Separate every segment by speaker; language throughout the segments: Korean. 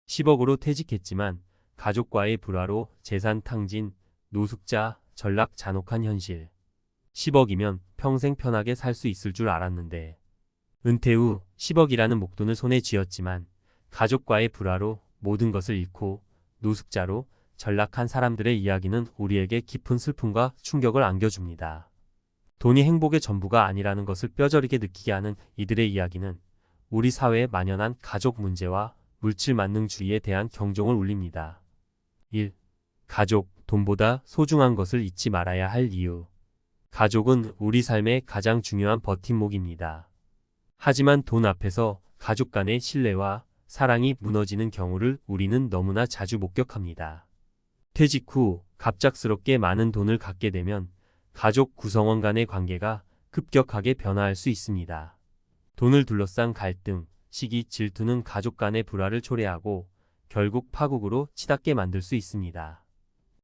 Speaker 1: 10억으로 퇴직했지만 가족과의 불화로 재산 탕진, 노숙자, 전락 잔혹한 현실. 10억이면 평생 편하게 살 수 있을 줄 알았는데 은퇴 후 10억이라는 목돈을 손에 쥐었지만 가족과의 불화로 모든 것을 잃고 노숙자로 전락한 사람들의 이야기는 우리에게 깊은 슬픔과 충격을 안겨줍니다. 돈이 행복의 전부가 아니라는 것을 뼈저리게 느끼게 하는 이들의 이야기는 우리 사회에 만연한 가족 문제와 물질 만능주의에 대한 경종을 울립니다. 1. 가족, 돈보다 소중한 것을 잊지 말아야 할 이유. 가족은 우리 삶의 가장 중요한 버팀목입니다. 하지만 돈 앞에서 가족 간의 신뢰와 사랑이 무너지는 경우를 우리는 너무나 자주 목격합니다. 퇴직 후 갑작스럽게 많은 돈을 갖게 되면 가족 구성원 간의 관계가 급격하게 변화할 수 있습니다. 돈을 둘러싼 갈등, 시기, 질투는 가족 간의 불화를 초래하고 결국 파국으로 치닫게 만들 수 있습니다.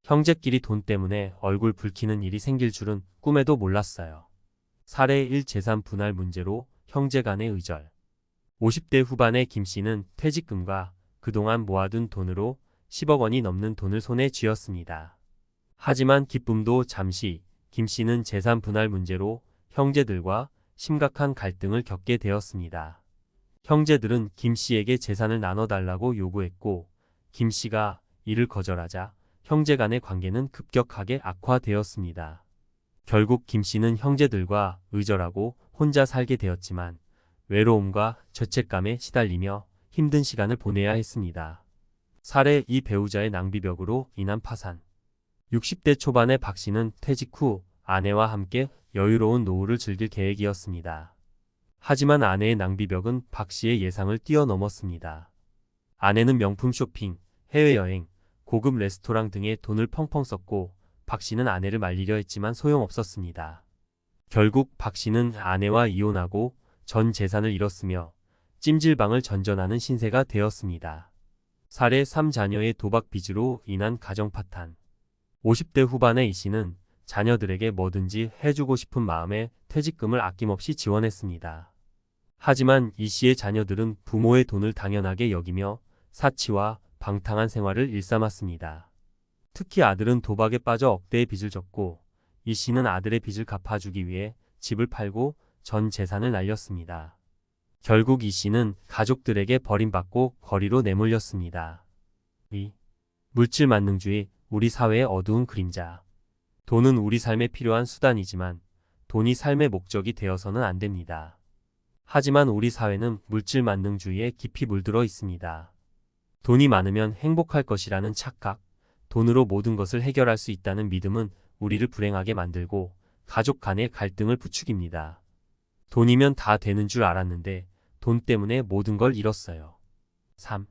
Speaker 1: 형제끼리 돈 때문에 얼굴 붉히는 일이 생길 줄은 꿈에도 몰랐어요. 사례 1. 재산 분할 문제로 형제 간의 의절. 50대 후반의 김 씨는 퇴직금과 그동안 모아둔 돈으로 10억 원이 넘는 돈을 손에 쥐었습니다. 하지만 기쁨도 잠시, 김 씨는 재산 분할 문제로 형제들과 심각한 갈등을 겪게 되었습니다. 형제들은 김 씨에게 재산을 나눠달라고 요구했고 김 씨가 이를 거절하자 형제 간의 관계는 급격하게 악화되었습니다. 결국 김 씨는 형제들과 의절하고 혼자 살게 되었지만 외로움과 죄책감에 시달리며 힘든 시간을 보내야 했습니다. 사례 2. 배우자의 낭비벽으로 인한 파산. 60대 초반의 박 씨는 퇴직 후 아내와 함께 여유로운 노후를 즐길 계획이었습니다. 하지만 아내의 낭비벽은 박 씨의 예상을 뛰어넘었습니다. 아내는 명품 쇼핑, 해외여행, 고급 레스토랑 등에 돈을 펑펑 썼고 박 씨는 아내를 말리려 했지만 소용없었습니다. 결국 박 씨는 아내와 이혼하고 전 재산을 잃었으며 찜질방을 전전하는 신세가 되었습니다. 사례 3. 자녀의 도박 빚으로 인한 가정 파탄. 50대 후반의 이 씨는 자녀들에게 뭐든지 해주고 싶은 마음에 퇴직금을 아낌없이 지원했습니다. 하지만 이 씨의 자녀들은 부모의 돈을 당연하게 여기며 사치와 방탕한 생활을 일삼았습니다. 특히 아들은 도박에 빠져 억대의 빚을 졌고 이 씨는 아들의 빚을 갚아주기 위해 집을 팔고 전 재산을 날렸습니다. 결국 이 씨는 가족들에게 버림받고 거리로 내몰렸습니다. 2. 물질 만능주의, 우리 사회의 어두운 그림자. 돈은 우리 삶에 필요한 수단이지만 돈이 삶의 목적이 되어서는 안 됩니다. 하지만 우리 사회는 물질 만능주의에 깊이 물들어 있습니다. 돈이 많으면 행복할 것이라는 착각, 돈으로 모든 것을 해결할 수 있다는 믿음은 우리를 불행하게 만들고 가족 간의 갈등을 부추깁니다. 돈이면 다 되는 줄 알았는데 돈 때문에 모든 걸 잃었어요. 3.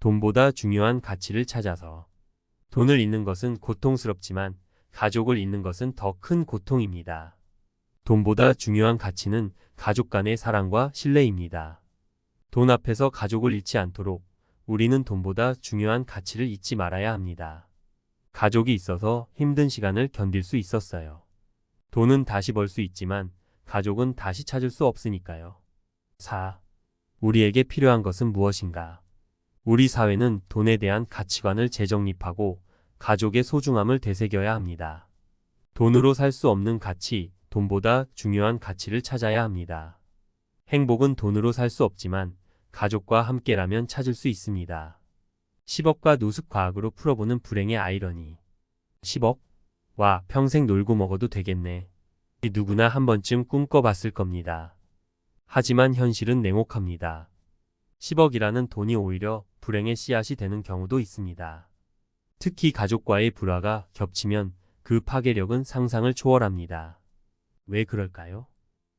Speaker 1: 돈보다 중요한 가치를 찾아서. 돈을 잃는 것은 고통스럽지만 가족을 잃는 것은 더 큰 고통입니다. 돈보다 중요한 가치는 가족 간의 사랑과 신뢰입니다. 돈 앞에서 가족을 잃지 않도록 우리는 돈보다 중요한 가치를 잊지 말아야 합니다. 가족이 있어서 힘든 시간을 견딜 수 있었어요. 돈은 다시 벌 수 있지만 가족은 다시 찾을 수 없으니까요. 4. 우리에게 필요한 것은 무엇인가? 우리 사회는 돈에 대한 가치관을 재정립하고 가족의 소중함을 되새겨야 합니다. 돈으로 살 수 없는 가치, 돈보다 중요한 가치를 찾아야 합니다. 행복은 돈으로 살 수 없지만 가족과 함께라면 찾을 수 있습니다. 10억과 노숙 과학으로 풀어보는 불행의 아이러니. 10억? 와, 평생 놀고 먹어도 되겠네. 누구나 한 번쯤 꿈꿔봤을 겁니다. 하지만 현실은 냉혹합니다. 10억이라는 돈이 오히려 불행의 씨앗이 되는 경우도 있습니다. 특히 가족과의 불화가 겹치면 그 파괴력은 상상을 초월합니다. 왜 그럴까요?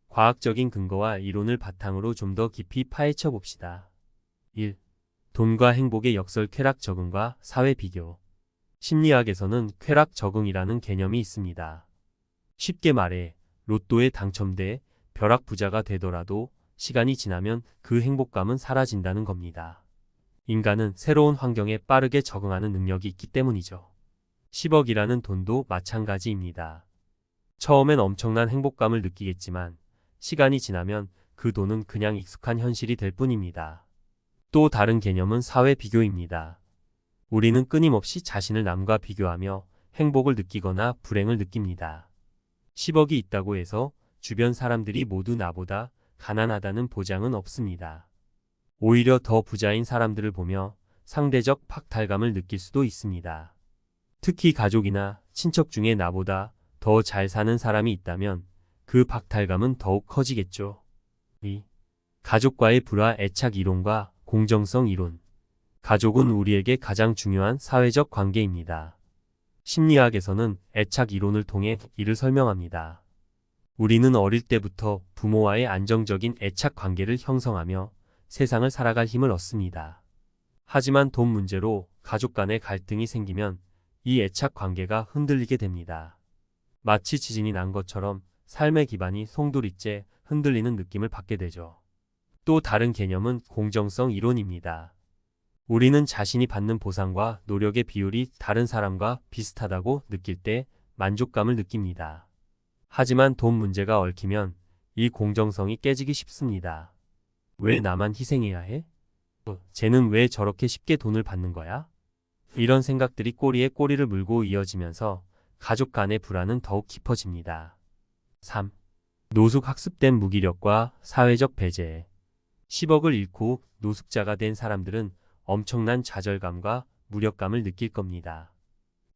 Speaker 1: 과학적인 근거와 이론을 바탕으로 좀 더 깊이 파헤쳐 봅시다. 1. 돈과 행복의 역설 쾌락 적응과 사회 비교. 심리학에서는 쾌락 적응이라는 개념이 있습니다. 쉽게 말해 로또에 당첨돼 벼락 부자가 되더라도 시간이 지나면 그 행복감은 사라진다는 겁니다. 인간은 새로운 환경에 빠르게 적응하는 능력이 있기 때문이죠. 10억이라는 돈도 마찬가지입니다. 처음엔 엄청난 행복감을 느끼겠지만 시간이 지나면 그 돈은 그냥 익숙한 현실이 될 뿐입니다. 또 다른 개념은 사회 비교입니다. 우리는 끊임없이 자신을 남과 비교하며 행복을 느끼거나 불행을 느낍니다. 10억이 있다고 해서 주변 사람들이 모두 나보다 가난하다는 보장은 없습니다. 오히려 더 부자인 사람들을 보며 상대적 박탈감을 느낄 수도 있습니다. 특히 가족이나 친척 중에 나보다 더 잘 사는 사람이 있다면 그 박탈감은 더욱 커지겠죠. 2. 가족과의 불화 애착 이론과 공정성 이론. 가족은 우리에게 가장 중요한 사회적 관계입니다. 심리학에서는 애착 이론을 통해 이를 설명합니다. 우리는 어릴 때부터 부모와의 안정적인 애착 관계를 형성하며 세상을 살아갈 힘을 얻습니다. 하지만 돈 문제로 가족 간의 갈등이 생기면 이 애착 관계가 흔들리게 됩니다. 마치 지진이 난 것처럼 삶의 기반이 송두리째 흔들리는 느낌을 받게 되죠. 또 다른 개념은 공정성 이론입니다. 우리는 자신이 받는 보상과 노력의 비율이 다른 사람과 비슷하다고 느낄 때 만족감을 느낍니다. 하지만 돈 문제가 얽히면 이 공정성이 깨지기 쉽습니다. 왜 나만 희생해야 해? 쟤는 왜 저렇게 쉽게 돈을 받는 거야? 이런 생각들이 꼬리에 꼬리를 물고 이어지면서 가족 간의 불화는 더욱 깊어집니다. 3. 노숙 학습된 무기력과 사회적 배제. 10억을 잃고 노숙자가 된 사람들은 엄청난 좌절감과 무력감을 느낄 겁니다.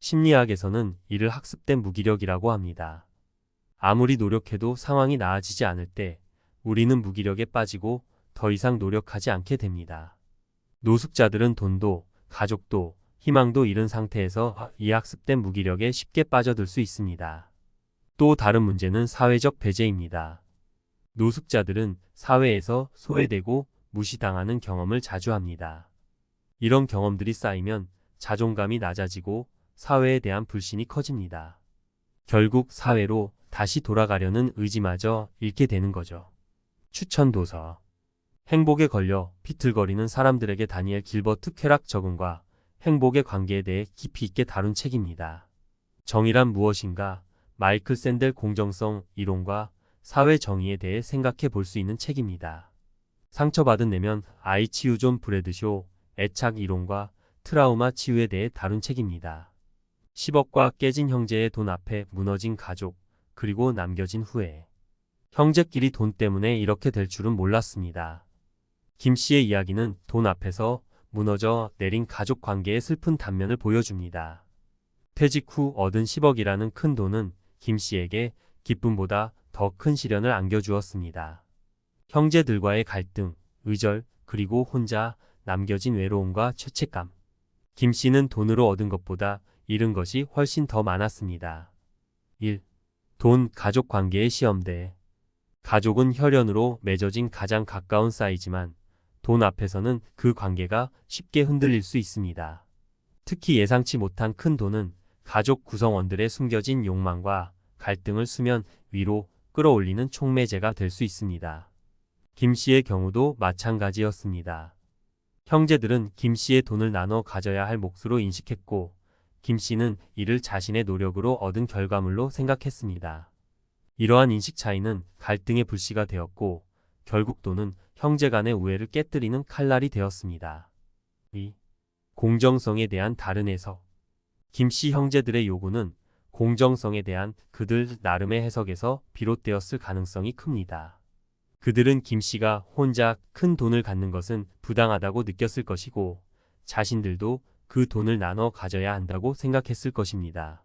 Speaker 1: 심리학에서는 이를 학습된 무기력이라고 합니다. 아무리 노력해도 상황이 나아지지 않을 때 우리는 무기력에 빠지고 더 이상 노력하지 않게 됩니다. 노숙자들은 돈도 가족도 희망도 잃은 상태에서 이 학습된 무기력에 쉽게 빠져들 수 있습니다. 또 다른 문제는 사회적 배제입니다. 노숙자들은 사회에서 소외되고 무시당하는 경험을 자주 합니다. 이런 경험들이 쌓이면 자존감이 낮아지고 사회에 대한 불신이 커집니다. 결국 사회로 다시 돌아가려는 의지마저 잃게 되는 거죠. 추천 도서. 행복에 걸려 비틀거리는 사람들에게 다니엘 길버트 쾌락 적응과 행복의 관계에 대해 깊이 있게 다룬 책입니다. 정의란 무엇인가? 마이클 샌델 공정성 이론과 사회 정의에 대해 생각해 볼 수 있는 책입니다. 상처받은 내면 아이 치유 존 브래드쇼 애착 이론과 트라우마 치유에 대해 다룬 책입니다. 10억과 깨진 형제의 돈 앞에 무너진 가족, 그리고 남겨진 후회. 형제끼리 돈 때문에 이렇게 될 줄은 몰랐습니다. 김 씨의 이야기는 돈 앞에서 무너져 내린 가족 관계의 슬픈 단면을 보여줍니다. 퇴직 후 얻은 10억이라는 큰 돈은 김 씨에게 기쁨보다 더 큰 시련을 안겨주었습니다. 형제들과의 갈등, 의절, 그리고 혼자 남겨진 외로움과 죄책감. 김 씨는 돈으로 얻은 것보다 잃은 것이 훨씬 더 많았습니다. 1. 돈, 가족 관계의 시험대. 가족은 혈연으로 맺어진 가장 가까운 사이지만 돈 앞에서는 그 관계가 쉽게 흔들릴 수 있습니다. 특히 예상치 못한 큰 돈은 가족 구성원들의 숨겨진 욕망과 갈등을 수면 위로 끌어올리는 촉매제가 될 수 있습니다. 김 씨의 경우도 마찬가지였습니다. 형제들은 김 씨의 돈을 나눠 가져야 할 몫으로 인식했고 김 씨는 이를 자신의 노력으로 얻은 결과물로 생각했습니다. 이러한 인식 차이는 갈등의 불씨가 되었고 결국 돈은 형제 간의 우애를 깨뜨리는 칼날이 되었습니다. 2. 공정성에 대한 다른 해석. 김 씨 형제들의 요구는 공정성에 대한 그들 나름의 해석에서 비롯되었을 가능성이 큽니다. 그들은 김 씨가 혼자 큰 돈을 갖는 것은 부당하다고 느꼈을 것이고 자신들도 그 돈을 나눠 가져야 한다고 생각했을 것입니다.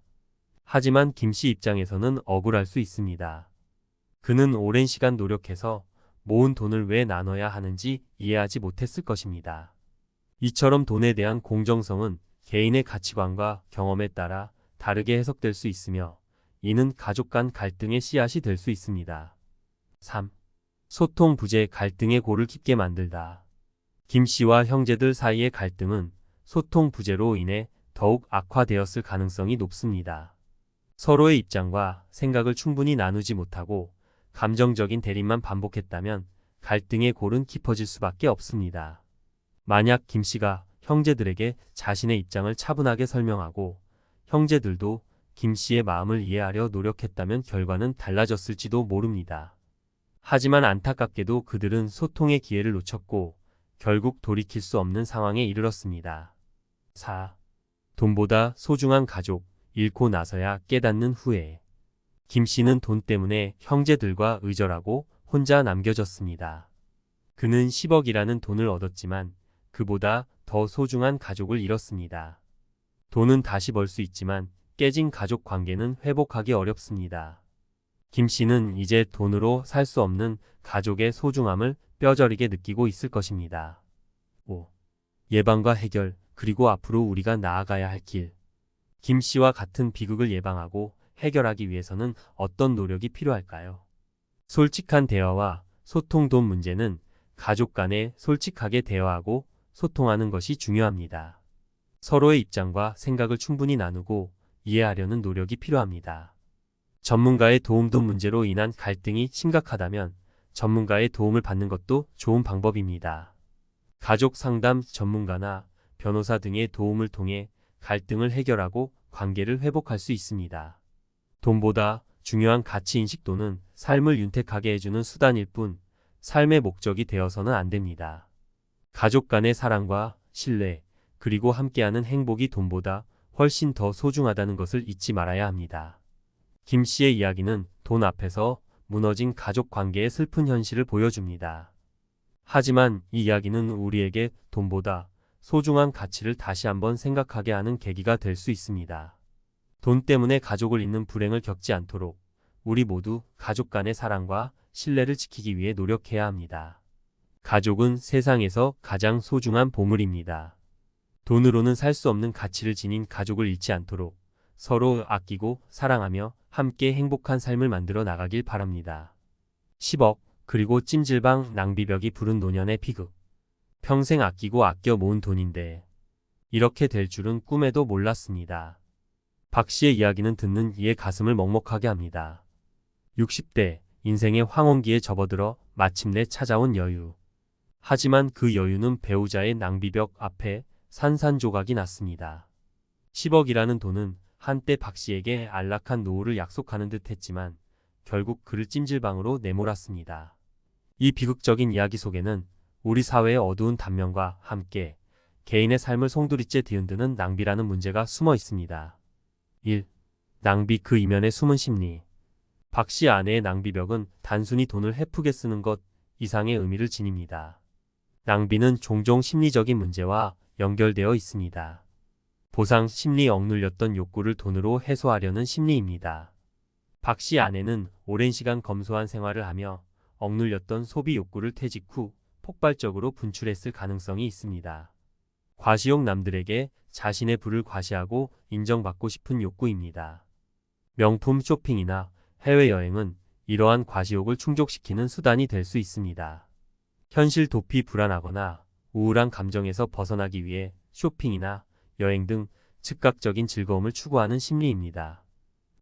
Speaker 1: 하지만 김 씨 입장에서는 억울할 수 있습니다. 그는 오랜 시간 노력해서 모은 돈을 왜 나눠야 하는지 이해하지 못했을 것입니다. 이처럼 돈에 대한 공정성은 개인의 가치관과 경험에 따라 다르게 해석될 수 있으며 이는 가족 간 갈등의 씨앗이 될 수 있습니다. 3. 소통 부재 갈등의 골을 깊게 만들다. 김 씨와 형제들 사이의 갈등은 소통 부재로 인해 더욱 악화되었을 가능성이 높습니다. 서로의 입장과 생각을 충분히 나누지 못하고 감정적인 대립만 반복했다면 갈등의 골은 깊어질 수밖에 없습니다. 만약 김 씨가 형제들에게 자신의 입장을 차분하게 설명하고 형제들도 김 씨의 마음을 이해하려 노력했다면 결과는 달라졌을지도 모릅니다. 하지만 안타깝게도 그들은 소통의 기회를 놓쳤고 결국 돌이킬 수 없는 상황에 이르렀습니다. 4. 돈보다 소중한 가족, 잃고 나서야 깨닫는 후회. 김 씨는 돈 때문에 형제들과 의절하고 혼자 남겨졌습니다. 그는 10억이라는 돈을 얻었지만 그보다 더 소중한 가족을 잃었습니다. 돈은 다시 벌 수 있지만 깨진 가족 관계는 회복하기 어렵습니다. 김 씨는 이제 돈으로 살 수 없는 가족의 소중함을 뼈저리게 느끼고 있을 것입니다. 5. 예방과 해결, 그리고 앞으로 우리가 나아가야 할 길. 김 씨와 같은 비극을 예방하고 해결하기 위해서는 어떤 노력이 필요할까요? 솔직한 대화와 소통. 돈 문제는 가족 간에 솔직하게 대화하고 소통하는 것이 중요합니다. 서로의 입장과 생각을 충분히 나누고 이해하려는 노력이 필요합니다. 전문가의 도움. 돈 문제로 인한 갈등이 심각하다면 전문가의 도움을 받는 것도 좋은 방법입니다. 가족 상담 전문가나 변호사 등의 도움을 통해 갈등을 해결하고 관계를 회복할 수 있습니다. 돈보다 중요한 가치인식. 돈은 삶을 윤택하게 해주는 수단일 뿐 삶의 목적이 되어서는 안 됩니다. 가족 간의 사랑과 신뢰, 그리고 함께하는 행복이 돈보다 훨씬 더 소중하다는 것을 잊지 말아야 합니다. 김 씨의 이야기는 돈 앞에서 무너진 가족 관계의 슬픈 현실을 보여줍니다. 하지만 이 이야기는 우리에게 돈보다 소중한 가치를 다시 한번 생각하게 하는 계기가 될 수 있습니다. 돈 때문에 가족을 잃는 불행을 겪지 않도록 우리 모두 가족 간의 사랑과 신뢰를 지키기 위해 노력해야 합니다. 가족은 세상에서 가장 소중한 보물입니다. 돈으로는 살 수 없는 가치를 지닌 가족을 잃지 않도록 서로 아끼고 사랑하며 함께 행복한 삶을 만들어 나가길 바랍니다. 10억, 그리고 찜질방 낭비벽이 부른 노년의 비극. 평생 아끼고 아껴 모은 돈인데 이렇게 될 줄은 꿈에도 몰랐습니다. 박 씨의 이야기는 듣는 이의 가슴을 먹먹하게 합니다. 60대, 인생의 황혼기에 접어들어 마침내 찾아온 여유. 하지만 그 여유는 배우자의 낭비벽 앞에 산산조각이 났습니다. 10억이라는 돈은 한때 박 씨에게 안락한 노후를 약속하는 듯 했지만 결국 그를 찜질방으로 내몰았습니다. 이 비극적인 이야기 속에는 우리 사회의 어두운 단면과 함께 개인의 삶을 송두리째 뒤흔드는 낭비라는 문제가 숨어 있습니다. 1. 낭비. 그 이면에 숨은 심리. 박 씨 아내의 낭비벽은 단순히 돈을 헤프게 쓰는 것 이상의 의미를 지닙니다. 낭비는 종종 심리적인 문제와 연결되어 있습니다. 보상 심리. 억눌렸던 욕구를 돈으로 해소하려는 심리입니다. 박 씨 아내는 오랜 시간 검소한 생활을 하며 억눌렸던 소비 욕구를 퇴직 후 폭발적으로 분출했을 가능성이 있습니다. 과시욕. 남들에게 자신의 부를 과시하고 인정받고 싶은 욕구입니다. 명품 쇼핑이나 해외여행은 이러한 과시욕을 충족시키는 수단이 될 수 있습니다. 현실 도피. 불안하거나 우울한 감정에서 벗어나기 위해 쇼핑이나 여행 등 즉각적인 즐거움을 추구하는 심리입니다.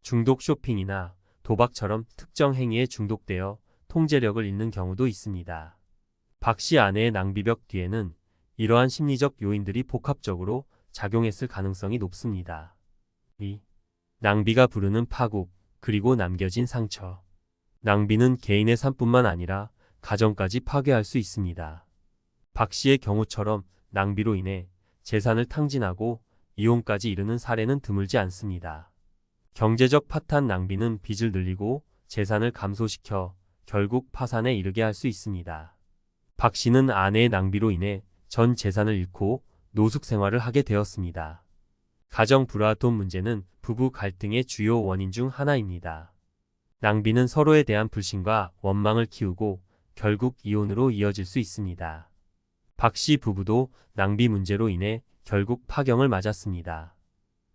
Speaker 1: 중독. 쇼핑이나 도박처럼 특정 행위에 중독되어 통제력을 잃는 경우도 있습니다. 박 씨 아내의 낭비벽 뒤에는 이러한 심리적 요인들이 복합적으로 작용했을 가능성이 높습니다. 2. 낭비가 부르는 파국, 그리고 남겨진 상처. 낭비는 개인의 삶뿐만 아니라 가정까지 파괴할 수 있습니다. 박 씨의 경우처럼 낭비로 인해 재산을 탕진하고 이혼까지 이르는 사례는 드물지 않습니다. 경제적 파탄. 낭비는 빚을 늘리고 재산을 감소시켜 결국 파산에 이르게 할 수 있습니다. 박 씨는 아내의 낭비로 인해 전 재산을 잃고 노숙 생활을 하게 되었습니다. 가정 불화. 돈 문제는 부부 갈등의 주요 원인 중 하나입니다. 낭비는 서로에 대한 불신과 원망을 키우고 결국 이혼으로 이어질 수 있습니다. 박 씨 부부도 낭비 문제로 인해 결국 파경을 맞았습니다.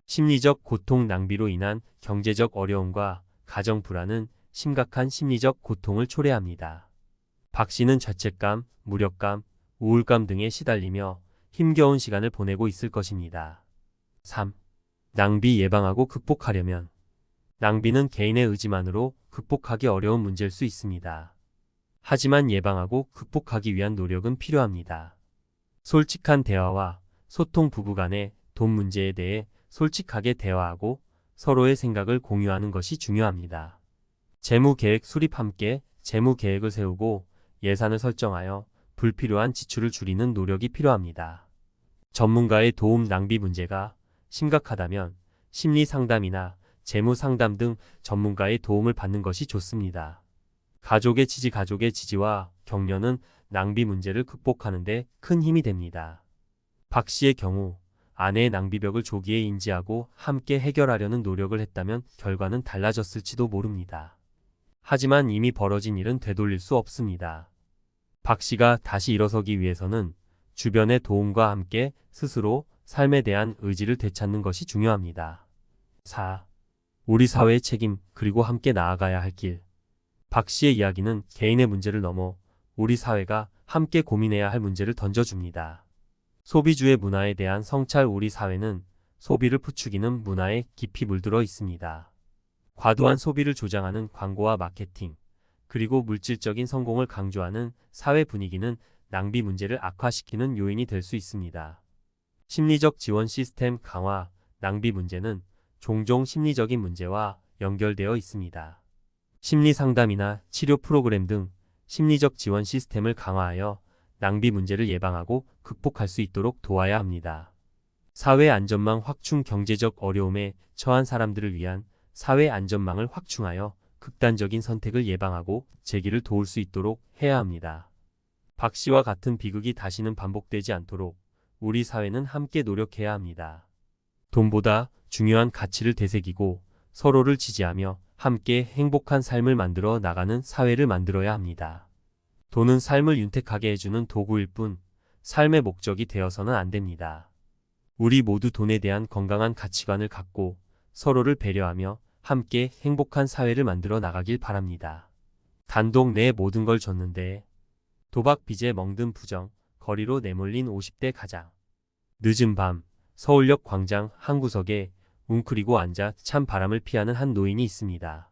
Speaker 1: 심리적 고통. 낭비로 인한 경제적 어려움과 가정 불화는 심각한 심리적 고통을 초래합니다. 박 씨는 죄책감, 무력감, 우울감 등에 시달리며 힘겨운 시간을 보내고 있을 것입니다. 3. 낭비 예방하고 극복하려면. 낭비는 개인의 의지만으로 극복하기 어려운 문제일 수 있습니다. 하지만 예방하고 극복하기 위한 노력은 필요합니다. 솔직한 대화와 소통. 부부 간의 돈 문제에 대해 솔직하게 대화하고 서로의 생각을 공유하는 것이 중요합니다. 재무 계획 수립. 함께 재무 계획을 세우고 예산을 설정하여 불필요한 지출을 줄이는 노력이 필요합니다. 전문가의 도움 낭비 문제가 심각하다면 심리 상담이나 재무 상담 등 전문가의 도움을 받는 것이 좋습니다. 가족의 지지와 격려는 낭비 문제를 극복하는 데 큰 힘이 됩니다. 박 씨의 경우 아내의 낭비벽을 조기에 인지하고 함께 해결하려는 노력을 했다면 결과는 달라졌을지도 모릅니다. 하지만 이미 벌어진 일은 되돌릴 수 없습니다. 박 씨가 다시 일어서기 위해서는 주변의 도움과 함께 스스로 삶에 대한 의지를 되찾는 것이 중요합니다. 4. 우리 사회의 책임 그리고 함께 나아가야 할 길. 박 씨의 이야기는 개인의 문제를 넘어 우리 사회가 함께 고민해야 할 문제를 던져줍니다. 소비주의 문화에 대한 성찰. 우리 사회는 소비를 부추기는 문화에 깊이 물들어 있습니다. 과도한 소비를 조장하는 광고와 마케팅, 그리고 물질적인 성공을 강조하는 사회 분위기는 낭비 문제를 악화시키는 요인이 될 수 있습니다. 심리적 지원 시스템 강화. 낭비 문제는 종종 심리적인 문제와 연결되어 있습니다. 심리 상담이나 치료 프로그램 등 심리적 지원 시스템을 강화하여 낭비 문제를 예방하고 극복할 수 있도록 도와야 합니다. 사회 안전망 확충. 경제적 어려움에 처한 사람들을 위한 사회 안전망을 확충하여 극단적인 선택을 예방하고 재기를 도울 수 있도록 해야 합니다. 박 씨와 같은 비극이 다시는 반복되지 않도록 우리 사회는 함께 노력해야 합니다. 돈보다 중요한 가치를 되새기고 서로를 지지하며 함께 행복한 삶을 만들어 나가는 사회를 만들어야 합니다. 돈은 삶을 윤택하게 해주는 도구일 뿐 삶의 목적이 되어서는 안 됩니다. 우리 모두 돈에 대한 건강한 가치관을 갖고 서로를 배려하며 함께 행복한 사회를 만들어 나가길 바랍니다. 단독 내 모든 걸 줬는데 도박 빚에 멍든 부정, 거리로 내몰린 50대 가장. 늦은 밤 서울역 광장 한 구석에 웅크리고 앉아 찬 바람을 피하는 한 노인이 있습니다.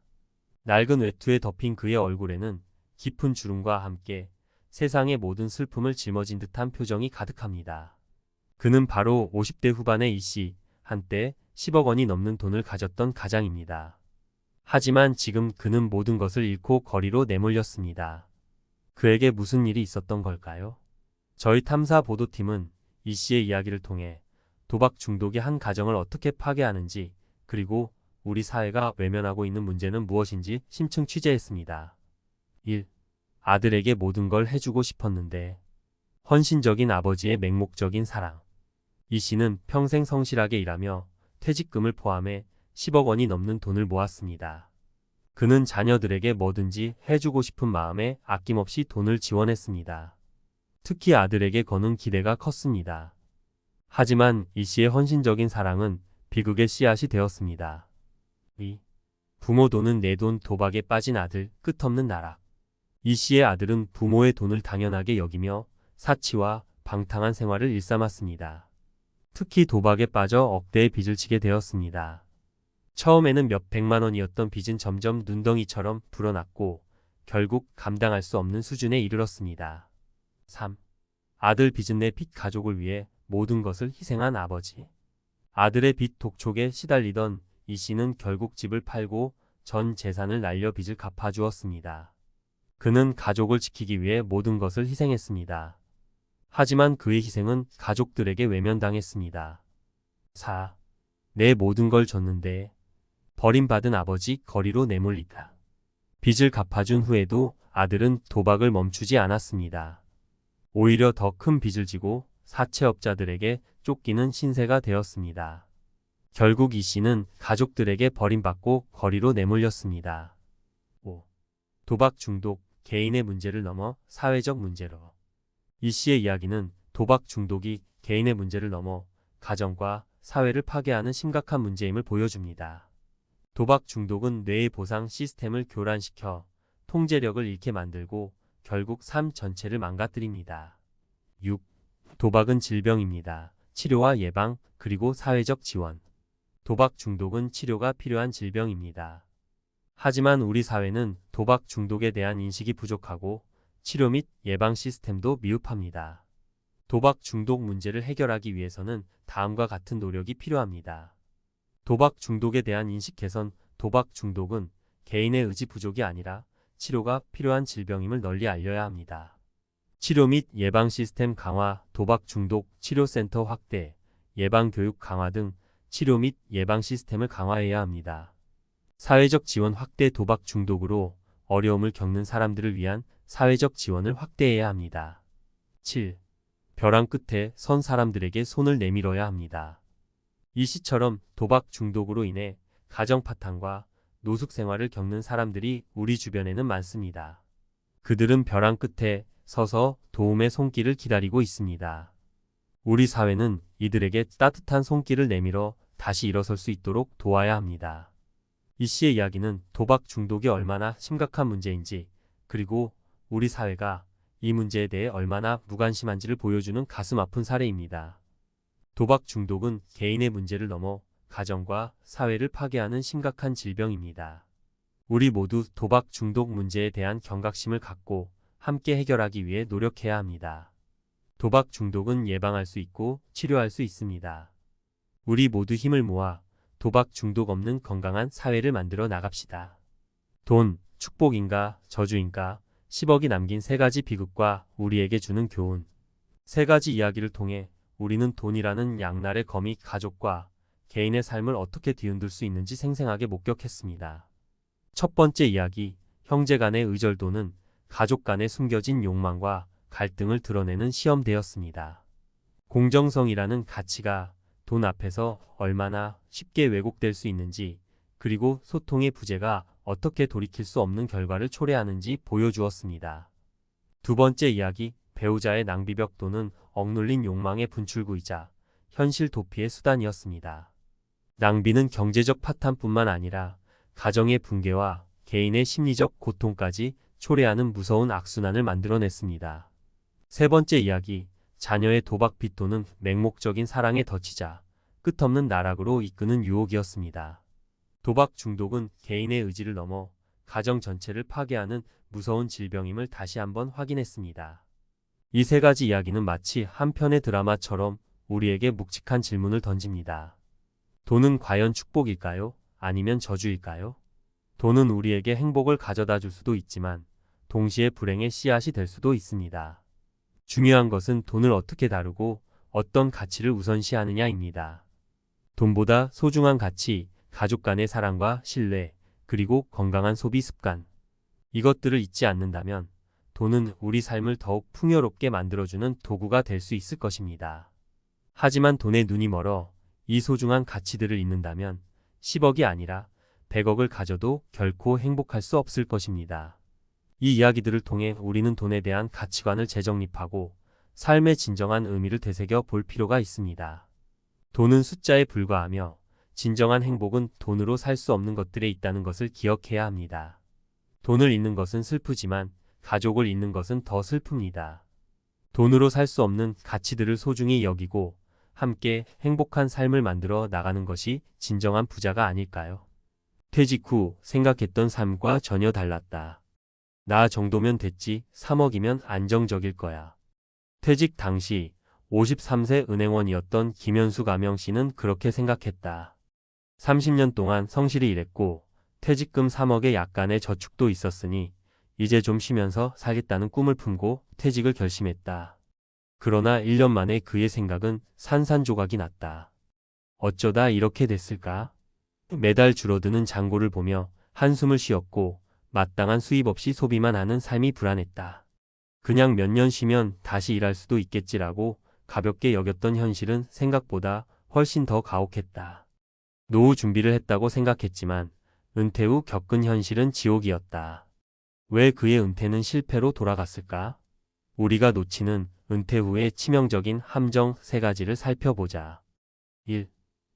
Speaker 1: 낡은 외투에 덮인 그의 얼굴에는 깊은 주름과 함께 세상의 모든 슬픔을 짊어진 듯한 표정이 가득합니다. 그는 바로 50대 후반의 이 씨, 한때 10억 원이 넘는 돈을 가졌던 가장입니다. 하지만 지금 그는 모든 것을 잃고 거리로 내몰렸습니다. 그에게 무슨 일이 있었던 걸까요? 저희 탐사 보도팀은 이 씨의 이야기를 통해 도박 중독이 한 가정을 어떻게 파괴하는지, 그리고 우리 사회가 외면하고 있는 문제는 무엇인지 심층 취재했습니다. 1. 아들에게 모든 걸 해주고 싶었는데. 헌신적인 아버지의 맹목적인 사랑. 이 씨는 평생 성실하게 일하며 퇴직금을 포함해 10억 원이 넘는 돈을 모았습니다. 그는 자녀들에게 뭐든지 해주고 싶은 마음에 아낌없이 돈을 지원했습니다. 특히 아들에게 거는 기대가 컸습니다. 하지만 이 씨의 헌신적인 사랑은 비극의 씨앗이 되었습니다. 2. 부모 돈은 내 돈. 도박에 빠진 아들. 끝없는 나락. 이 씨의 아들은 부모의 돈을 당연하게 여기며 사치와 방탕한 생활을 일삼았습니다. 특히 도박에 빠져 억대의 빚을 지게 되었습니다. 처음에는 몇 백만 원이었던 빚은 점점 눈덩이처럼 불어났고 결국 감당할 수 없는 수준에 이르렀습니다. 3. 아들 빚은 내 빚. 가족을 위해 모든 것을 희생한 아버지. 아들의 빚 독촉에 시달리던 이 씨는 결국 집을 팔고 전 재산을 날려 빚을 갚아주었습니다. 그는 가족을 지키기 위해 모든 것을 희생했습니다. 하지만 그의 희생은 가족들에게 외면당했습니다. 4. 내 모든 걸 줬는데. 버림받은 아버지. 거리로 내몰리다. 빚을 갚아준 후에도 아들은 도박을 멈추지 않았습니다. 오히려 더 큰 빚을 지고 사채업자들에게 쫓기는 신세가 되었습니다. 결국 이 씨는 가족들에게 버림받고 거리로 내몰렸습니다. 5. 도박 중독. 개인의 문제를 넘어 사회적 문제로. 이 씨의 이야기는 도박 중독이 개인의 문제를 넘어 가정과 사회를 파괴하는 심각한 문제임을 보여줍니다. 도박 중독은 뇌의 보상 시스템을 교란시켜 통제력을 잃게 만들고 결국 삶 전체를 망가뜨립니다. 6. 도박은 질병입니다. 치료와 예방, 그리고 사회적 지원. 도박 중독은 치료가 필요한 질병입니다. 하지만 우리 사회는 도박 중독에 대한 인식이 부족하고 치료 및 예방 시스템도 미흡합니다. 도박 중독 문제를 해결하기 위해서는 다음과 같은 노력이 필요합니다. 도박 중독에 대한 인식 개선. 도박 중독은 개인의 의지 부족이 아니라 치료가 필요한 질병임을 널리 알려야 합니다. 치료 및 예방 시스템 강화, 도박 중독 치료센터 확대, 예방 교육 강화 등 치료 및 예방 시스템을 강화해야 합니다. 사회적 지원 확대, 도박 중독으로 어려움을 겪는 사람들을 위한 사회적 지원을 확대해야 합니다. 7. 벼랑 끝에 선 사람들에게 손을 내밀어야 합니다. 이 시처럼 도박 중독으로 인해 가정 파탄과 노숙 생활을 겪는 사람들이 우리 주변에는 많습니다. 그들은 벼랑 끝에 서서 도움의 손길을 기다리고 있습니다. 우리 사회는 이들에게 따뜻한 손길을 내밀어 다시 일어설 수 있도록 도와야 합니다. 이 씨의 이야기는 도박 중독이 얼마나 심각한 문제인지, 그리고 우리 사회가 이 문제에 대해 얼마나 무관심한지를 보여주는 가슴 아픈 사례입니다. 도박 중독은 개인의 문제를 넘어 가정과 사회를 파괴하는 심각한 질병입니다. 우리 모두 도박 중독 문제에 대한 경각심을 갖고 함께 해결하기 위해 노력해야 합니다. 도박 중독은 예방할 수 있고 치료할 수 있습니다. 우리 모두 힘을 모아 도박 중독 없는 건강한 사회를 만들어 나갑시다. 돈, 축복인가, 저주인가, 10억이 남긴 3가지 비극과 우리에게 주는 교훈. 3가지 이야기를 통해 우리는 돈이라는 양날의 검이 가족과 개인의 삶을 어떻게 뒤흔들 수 있는지 생생하게 목격했습니다. 첫 번째 이야기, 형제 간의 의절도는 가족 간의 숨겨진 욕망과 갈등을 드러내는 시험대였습니다. 공정성이라는 가치가 돈 앞에서 얼마나 쉽게 왜곡될 수 있는지, 그리고 소통의 부재가 어떻게 돌이킬 수 없는 결과를 초래하는지 보여주었습니다. 두 번째 이야기, 배우자의 낭비벽도는 억눌린 욕망의 분출구이자 현실 도피의 수단이었습니다. 낭비는 경제적 파탄뿐만 아니라 가정의 붕괴와 개인의 심리적 고통까지 초래하는 무서운 악순환을 만들어냈습니다. 세 번째 이야기, 자녀의 도박 빚도는 맹목적인 사랑에 덧치자 끝없는 나락으로 이끄는 유혹이었습니다. 도박 중독은 개인의 의지를 넘어 가정 전체를 파괴하는 무서운 질병임을 다시 한번 확인했습니다. 이 3가지 이야기는 마치 한 편의 드라마처럼 우리에게 묵직한 질문을 던집니다. 돈은 과연 축복일까요? 아니면 저주일까요? 돈은 우리에게 행복을 가져다 줄 수도 있지만 동시에 불행의 씨앗이 될 수도 있습니다. 중요한 것은 돈을 어떻게 다루고 어떤 가치를 우선시하느냐입니다. 돈보다 소중한 가치, 가족 간의 사랑과 신뢰, 그리고 건강한 소비 습관. 이것들을 잊지 않는다면 돈은 우리 삶을 더욱 풍요롭게 만들어주는 도구가 될 수 있을 것입니다. 하지만 돈에 눈이 멀어 이 소중한 가치들을 잊는다면 10억이 아니라 100억을 가져도 결코 행복할 수 없을 것입니다. 이 이야기들을 통해 우리는 돈에 대한 가치관을 재정립하고 삶의 진정한 의미를 되새겨 볼 필요가 있습니다. 돈은 숫자에 불과하며 진정한 행복은 돈으로 살 수 없는 것들에 있다는 것을 기억해야 합니다. 돈을 잃는 것은 슬프지만 가족을 잃는 것은 더 슬픕니다. 돈으로 살 수 없는 가치들을 소중히 여기고 함께 행복한 삶을 만들어 나가는 것이 진정한 부자가 아닐까요? 퇴직 후 생각했던 삶과 전혀 달랐다. 나 정도면 됐지, 3억이면 안정적일 거야. 퇴직 당시 53세 은행원이었던 김현수 가명씨는 그렇게 생각했다. 30년 동안 성실히 일했고 퇴직금 3억에 약간의 저축도 있었으니 이제 좀 쉬면서 살겠다는 꿈을 품고 퇴직을 결심했다. 그러나 1년 만에 그의 생각은 산산조각이 났다. 어쩌다 이렇게 됐을까? 매달 줄어드는 잔고를 보며 한숨을 쉬었고 마땅한 수입 없이 소비만 하는 삶이 불안했다. 그냥 몇 년 쉬면 다시 일할 수도 있겠지라고 가볍게 여겼던 현실은 생각보다 훨씬 더 가혹했다. 노후 준비를 했다고 생각했지만 은퇴 후 겪은 현실은 지옥이었다. 왜 그의 은퇴는 실패로 돌아갔을까? 우리가 놓치는 은퇴 후의 치명적인 함정 3가지를 살펴보자. 1.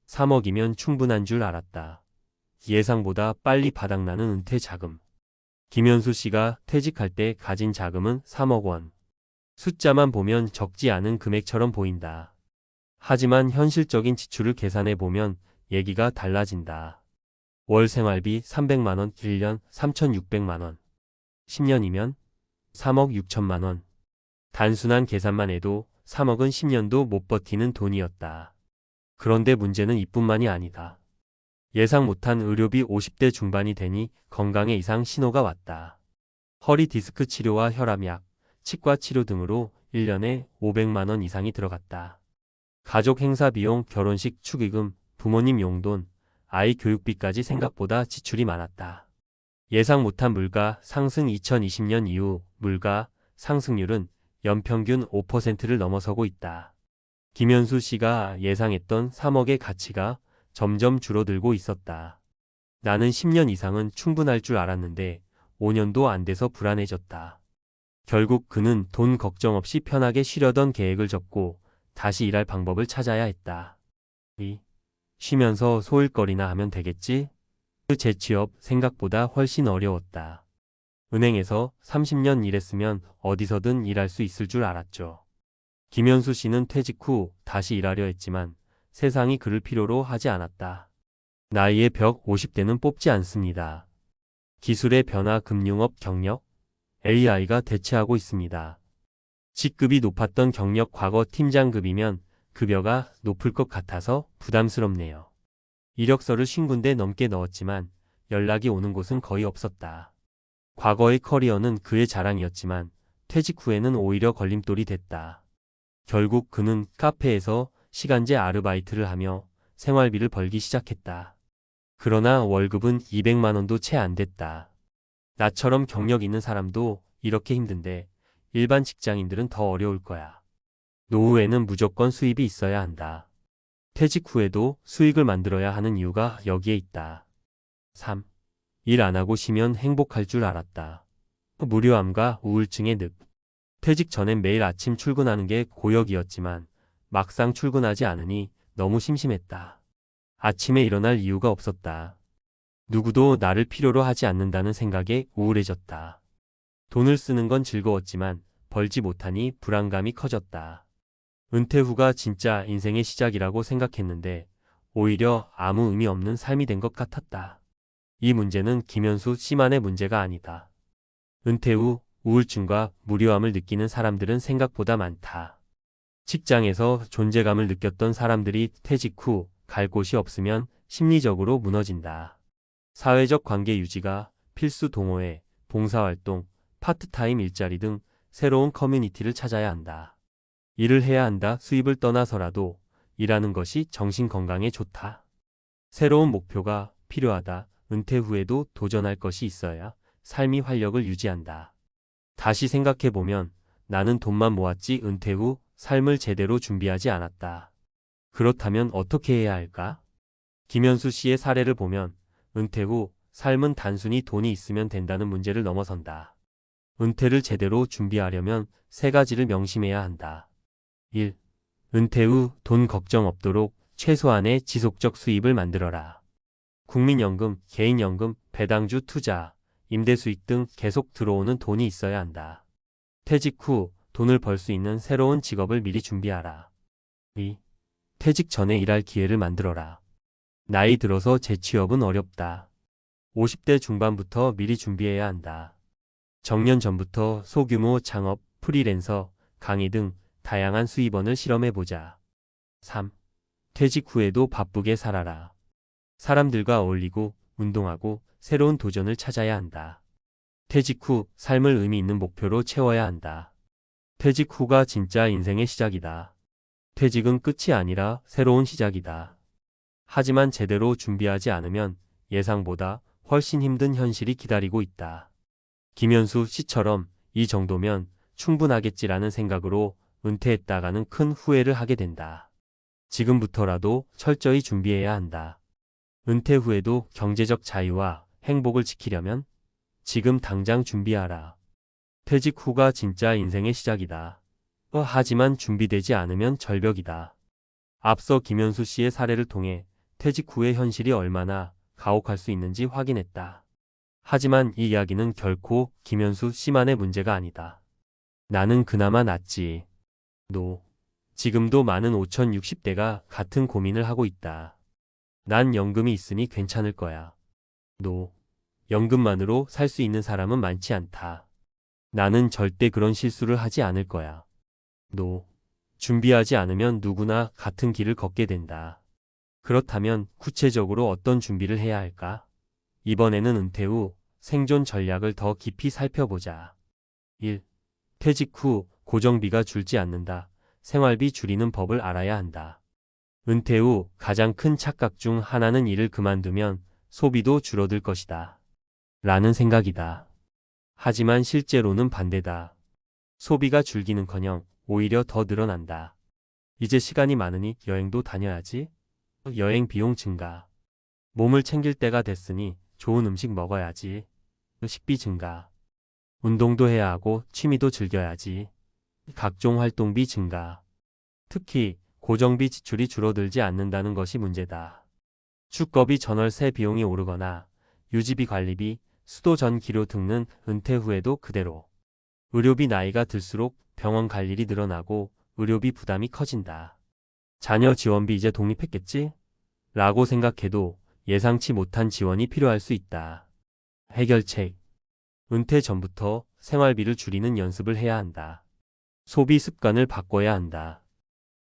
Speaker 1: 3억이면 충분한 줄 알았다. 예상보다 빨리 바닥나는 은퇴 자금. 김현수 씨가 퇴직할 때 가진 자금은 3억 원. 숫자만 보면 적지 않은 금액처럼 보인다. 하지만 현실적인 지출을 계산해 보면 얘기가 달라진다. 월 생활비 300만 원, 1년 3,600만 원. 10년이면 3억 6천만 원. 단순한 계산만 해도 3억은 10년도 못 버티는 돈이었다. 그런데 문제는 이뿐만이 아니다. 예상 못한 의료비 50대 중반이 되니 건강에 이상 신호가 왔다. 허리 디스크 치료와 혈압약, 치과 치료 등으로 1년에 500만 원 이상이 들어갔다. 가족 행사 비용, 결혼식 축의금, 부모님 용돈, 아이 교육비까지 생각보다 지출이 많았다. 예상 못한 물가 상승. 2020년 이후 물가 상승률은 연평균 5%를 넘어서고 있다. 김현수 씨가 예상했던 3억의 가치가 점점 줄어들고 있었다. 나는 10년 이상은 충분할 줄 알았는데 5년도 안 돼서 불안해졌다. 결국 그는 돈 걱정 없이 편하게 쉬려던 계획을 접고 다시 일할 방법을 찾아야 했다. 쉬면서 소일거리나 하면 되겠지? 그 재취업 생각보다 훨씬 어려웠다. 은행에서 30년 일했으면 어디서든 일할 수 있을 줄 알았죠. 김현수 씨는 퇴직 후 다시 일하려 했지만 세상이 그를 필요로 하지 않았다. 나이의 벽 50대는 뽑지 않습니다. 기술의 변화, 금융업 경력, AI가 대체하고 있습니다. 직급이 높았던 경력 과거 팀장급이면 급여가 높을 것 같아서 부담스럽네요. 이력서를 50군데 넘게 넣었지만 연락이 오는 곳은 거의 없었다. 과거의 커리어는 그의 자랑이었지만 퇴직 후에는 오히려 걸림돌이 됐다. 결국 그는 카페에서 시간제 아르바이트를 하며 생활비를 벌기 시작했다. 그러나 월급은 200만 원도 채 안 됐다. 나처럼 경력 있는 사람도 이렇게 힘든데 일반 직장인들은 더 어려울 거야. 노후에는 무조건 수입이 있어야 한다. 퇴직 후에도 수익을 만들어야 하는 이유가 여기에 있다. 3. 일 안 하고 쉬면 행복할 줄 알았다. 무료함과 우울증의 늪. 퇴직 전엔 매일 아침 출근하는 게 고역이었지만 막상 출근하지 않으니 너무 심심했다. 아침에 일어날 이유가 없었다. 누구도 나를 필요로 하지 않는다는 생각에 우울해졌다. 돈을 쓰는 건 즐거웠지만 벌지 못하니 불안감이 커졌다. 은퇴 후가 진짜 인생의 시작이라고 생각했는데 오히려 아무 의미 없는 삶이 된 것 같았다. 이 문제는 김현수 씨만의 문제가 아니다. 은퇴 후 우울증과 무료함을 느끼는 사람들은 생각보다 많다. 직장에서 존재감을 느꼈던 사람들이 퇴직 후 갈 곳이 없으면 심리적으로 무너진다. 사회적 관계 유지가 필수. 동호회, 봉사활동, 파트타임 일자리 등 새로운 커뮤니티를 찾아야 한다. 일을 해야 한다. 수입을 떠나서라도 일하는 것이 정신 건강에 좋다. 새로운 목표가 필요하다. 은퇴 후에도 도전할 것이 있어야 삶이 활력을 유지한다. 다시 생각해보면 나는 돈만 모았지 은퇴 후 삶을 제대로 준비하지 않았다. 그렇다면 어떻게 해야 할까? 김현수 씨의 사례를 보면 은퇴 후 삶은 단순히 돈이 있으면 된다는 문제를 넘어선다. 은퇴를 제대로 준비하려면 세 가지를 명심해야 한다. 1. 은퇴 후 돈 걱정 없도록 최소한의 지속적 수입을 만들어라. 국민연금, 개인연금, 배당주 투자, 임대수익 등 계속 들어오는 돈이 있어야 한다. 퇴직 후 돈을 벌 수 있는 새로운 직업을 미리 준비하라. 2. 퇴직 전에 일할 기회를 만들어라. 나이 들어서 재취업은 어렵다. 50대 중반부터 미리 준비해야 한다. 정년 전부터 소규모 창업, 프리랜서, 강의 등 다양한 수입원을 실험해보자. 3. 퇴직 후에도 바쁘게 살아라. 사람들과 어울리고 운동하고 새로운 도전을 찾아야 한다. 퇴직 후 삶을 의미 있는 목표로 채워야 한다. 퇴직 후가 진짜 인생의 시작이다. 퇴직은 끝이 아니라 새로운 시작이다. 하지만 제대로 준비하지 않으면 예상보다 훨씬 힘든 현실이 기다리고 있다. 김현수 씨처럼 이 정도면 충분하겠지라는 생각으로 은퇴했다가는 큰 후회를 하게 된다. 지금부터라도 철저히 준비해야 한다. 은퇴 후에도 경제적 자유와 행복을 지키려면 지금 당장 준비하라. 퇴직 후가 진짜 인생의 시작이다. 하지만 준비되지 않으면 절벽이다. 앞서 김현수 씨의 사례를 통해 퇴직 후의 현실이 얼마나 가혹할 수 있는지 확인했다. 하지만 이 이야기는 결코 김현수 씨만의 문제가 아니다. 나는 그나마 낫지. 너. 지금도 많은 5060대가 같은 고민을 하고 있다. 난 연금이 있으니 괜찮을 거야. 너. 연금만으로 살 수 있는 사람은 많지 않다. 나는 절대 그런 실수를 하지 않을 거야. 너. 준비하지 않으면 누구나 같은 길을 걷게 된다. 그렇다면 구체적으로 어떤 준비를 해야 할까? 이번에는 은퇴 후 생존 전략을 더 깊이 살펴보자. 1. 퇴직 후 고정비가 줄지 않는다. 생활비 줄이는 법을 알아야 한다. 은퇴 후 가장 큰 착각 중 하나는 일을 그만두면 소비도 줄어들 것이다. 라는 생각이다. 하지만 실제로는 반대다. 소비가 줄기는커녕 오히려 더 늘어난다. 이제 시간이 많으니 여행도 다녀야지. 여행 비용 증가. 몸을 챙길 때가 됐으니 좋은 음식 먹어야지. 식비 증가. 운동도 해야 하고 취미도 즐겨야지. 각종 활동비 증가. 특히 고정비 지출이 줄어들지 않는다는 것이 문제다. 축구비 전월세 비용이 오르거나 유지비 관리비, 수도 전기료 등은 은퇴 후에도 그대로. 의료비 나이가 들수록 병원 갈 일이 늘어나고 의료비 부담이 커진다. 자녀 지원비 이제 독립했겠지? 라고 생각해도 예상치 못한 지원이 필요할 수 있다. 해결책. 은퇴 전부터 생활비를 줄이는 연습을 해야 한다. 소비 습관을 바꿔야 한다.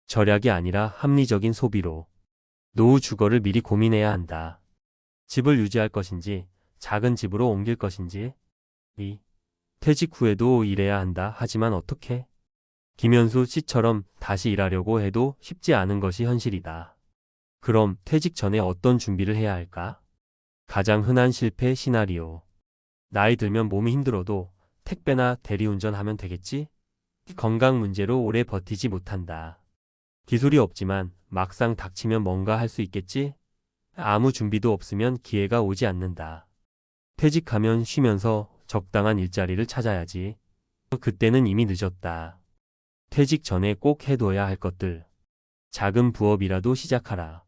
Speaker 1: 절약이 아니라 합리적인 소비로. 노후 주거를 미리 고민해야 한다. 집을 유지할 것인지 작은 집으로 옮길 것인지. 퇴직 후에도 일해야 한다. 하지만 어떻게? 김현수 씨처럼 다시 일하려고 해도 쉽지 않은 것이 현실이다. 그럼 퇴직 전에 어떤 준비를 해야 할까? 가장 흔한 실패 시나리오. 나이 들면 몸이 힘들어도 택배나 대리운전 하면 되겠지? 건강 문제로 오래 버티지 못한다. 기술이 없지만 막상 닥치면 뭔가 할 수 있겠지? 아무 준비도 없으면 기회가 오지 않는다. 퇴직하면 쉬면서 적당한 일자리를 찾아야지. 그때는 이미 늦었다. 퇴직 전에 꼭 해둬야 할 것들. 작은 부업이라도 시작하라.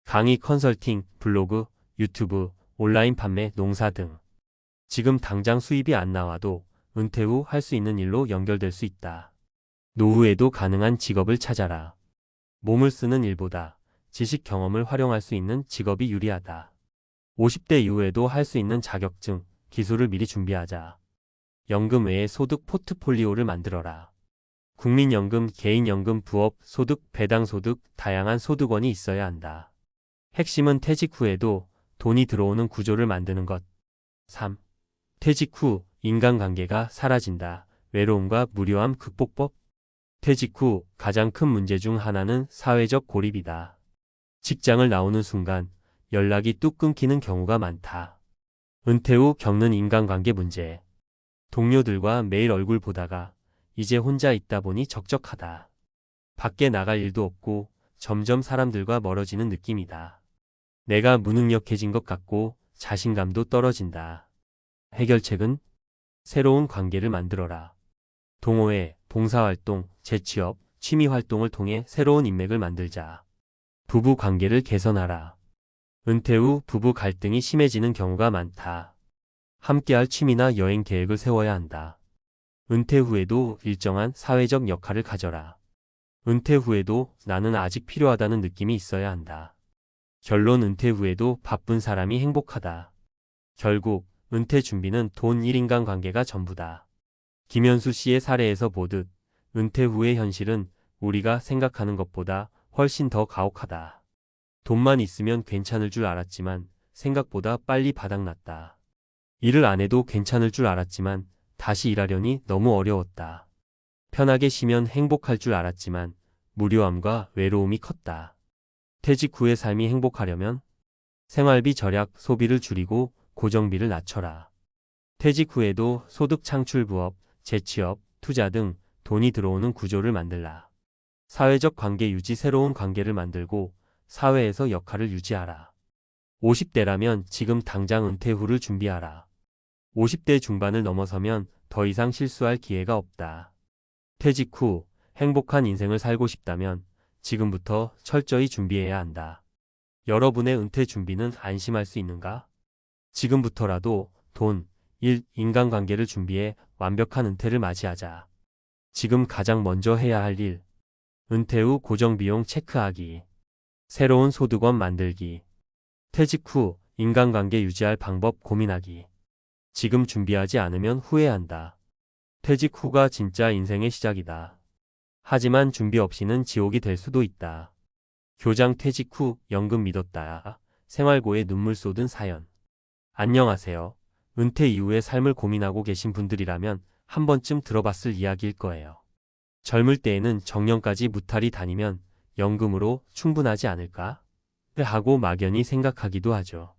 Speaker 1: 강의 컨설팅, 블로그, 유튜브, 온라인 판매, 농사 등. 지금 당장 수입이 안 나와도 은퇴 후 할 수 있는 일로 연결될 수 있다. 노후에도 가능한 직업을 찾아라. 몸을 쓰는 일보다 지식 경험을 활용할 수 있는 직업이 유리하다. 50대 이후에도 할 수 있는 자격증, 기술을 미리 준비하자. 연금 외에 소득 포트폴리오를 만들어라. 국민연금, 개인연금, 부업, 소득, 배당소득, 다양한 소득원이 있어야 한다. 핵심은 퇴직 후에도 돈이 들어오는 구조를 만드는 것. 3. 퇴직 후 인간관계가 사라진다. 외로움과 무료함 극복법. 퇴직 후 가장 큰 문제 중 하나는 사회적 고립이다. 직장을 나오는 순간 연락이 뚝 끊기는 경우가 많다. 은퇴 후 겪는 인간관계 문제. 동료들과 매일 얼굴 보다가 이제 혼자 있다 보니 적적하다. 밖에 나갈 일도 없고 점점 사람들과 멀어지는 느낌이다. 내가 무능력해진 것 같고 자신감도 떨어진다. 해결책은 새로운 관계를 만들어라. 동호회, 봉사활동, 재취업, 취미활동을 통해 새로운 인맥을 만들자. 부부 관계를 개선하라. 은퇴 후 부부 갈등이 심해지는 경우가 많다. 함께할 취미나 여행 계획을 세워야 한다. 은퇴 후에도 일정한 사회적 역할을 가져라. 은퇴 후에도 나는 아직 필요하다는 느낌이 있어야 한다. 결론 은퇴 후에도 바쁜 사람이 행복하다. 결국 은퇴 준비는 돈 1인간 관계가 전부다. 김현수 씨의 사례에서 보듯 은퇴 후의 현실은 우리가 생각하는 것보다 훨씬 더 가혹하다. 돈만 있으면 괜찮을 줄 알았지만 생각보다 빨리 바닥났다. 일을 안 해도 괜찮을 줄 알았지만 다시 일하려니 너무 어려웠다. 편하게 쉬면 행복할 줄 알았지만 무료함과 외로움이 컸다. 퇴직 후의 삶이 행복하려면 생활비 절약, 소비를 줄이고 고정비를 낮춰라. 퇴직 후에도 소득 창출 부업, 재취업, 투자 등 돈이 들어오는 구조를 만들라. 사회적 관계 유지, 새로운 관계를 만들고 사회에서 역할을 유지하라. 50대라면 지금 당장 은퇴 후를 준비하라. 50대 중반을 넘어서면 더 이상 실수할 기회가 없다. 퇴직 후 행복한 인생을 살고 싶다면 지금부터 철저히 준비해야 한다. 여러분의 은퇴 준비는 안심할 수 있는가? 지금부터라도 돈, 일, 인간관계를 준비해 완벽한 은퇴를 맞이하자. 지금 가장 먼저 해야 할 일. 은퇴 후 고정비용 체크하기. 새로운 소득원 만들기. 퇴직 후 인간관계 유지할 방법 고민하기. 지금 준비하지 않으면 후회한다. 퇴직 후가 진짜 인생의 시작이다. 하지만 준비 없이는 지옥이 될 수도 있다. 교장 퇴직 후 연금 믿었다. 생활고에 눈물 쏟은 사연. 안녕하세요. 은퇴 이후의 삶을 고민하고 계신 분들이라면 한 번쯤 들어봤을 이야기일 거예요. 젊을 때에는 정년까지 무탈이 다니면 연금으로 충분하지 않을까? 하고 막연히 생각하기도 하죠.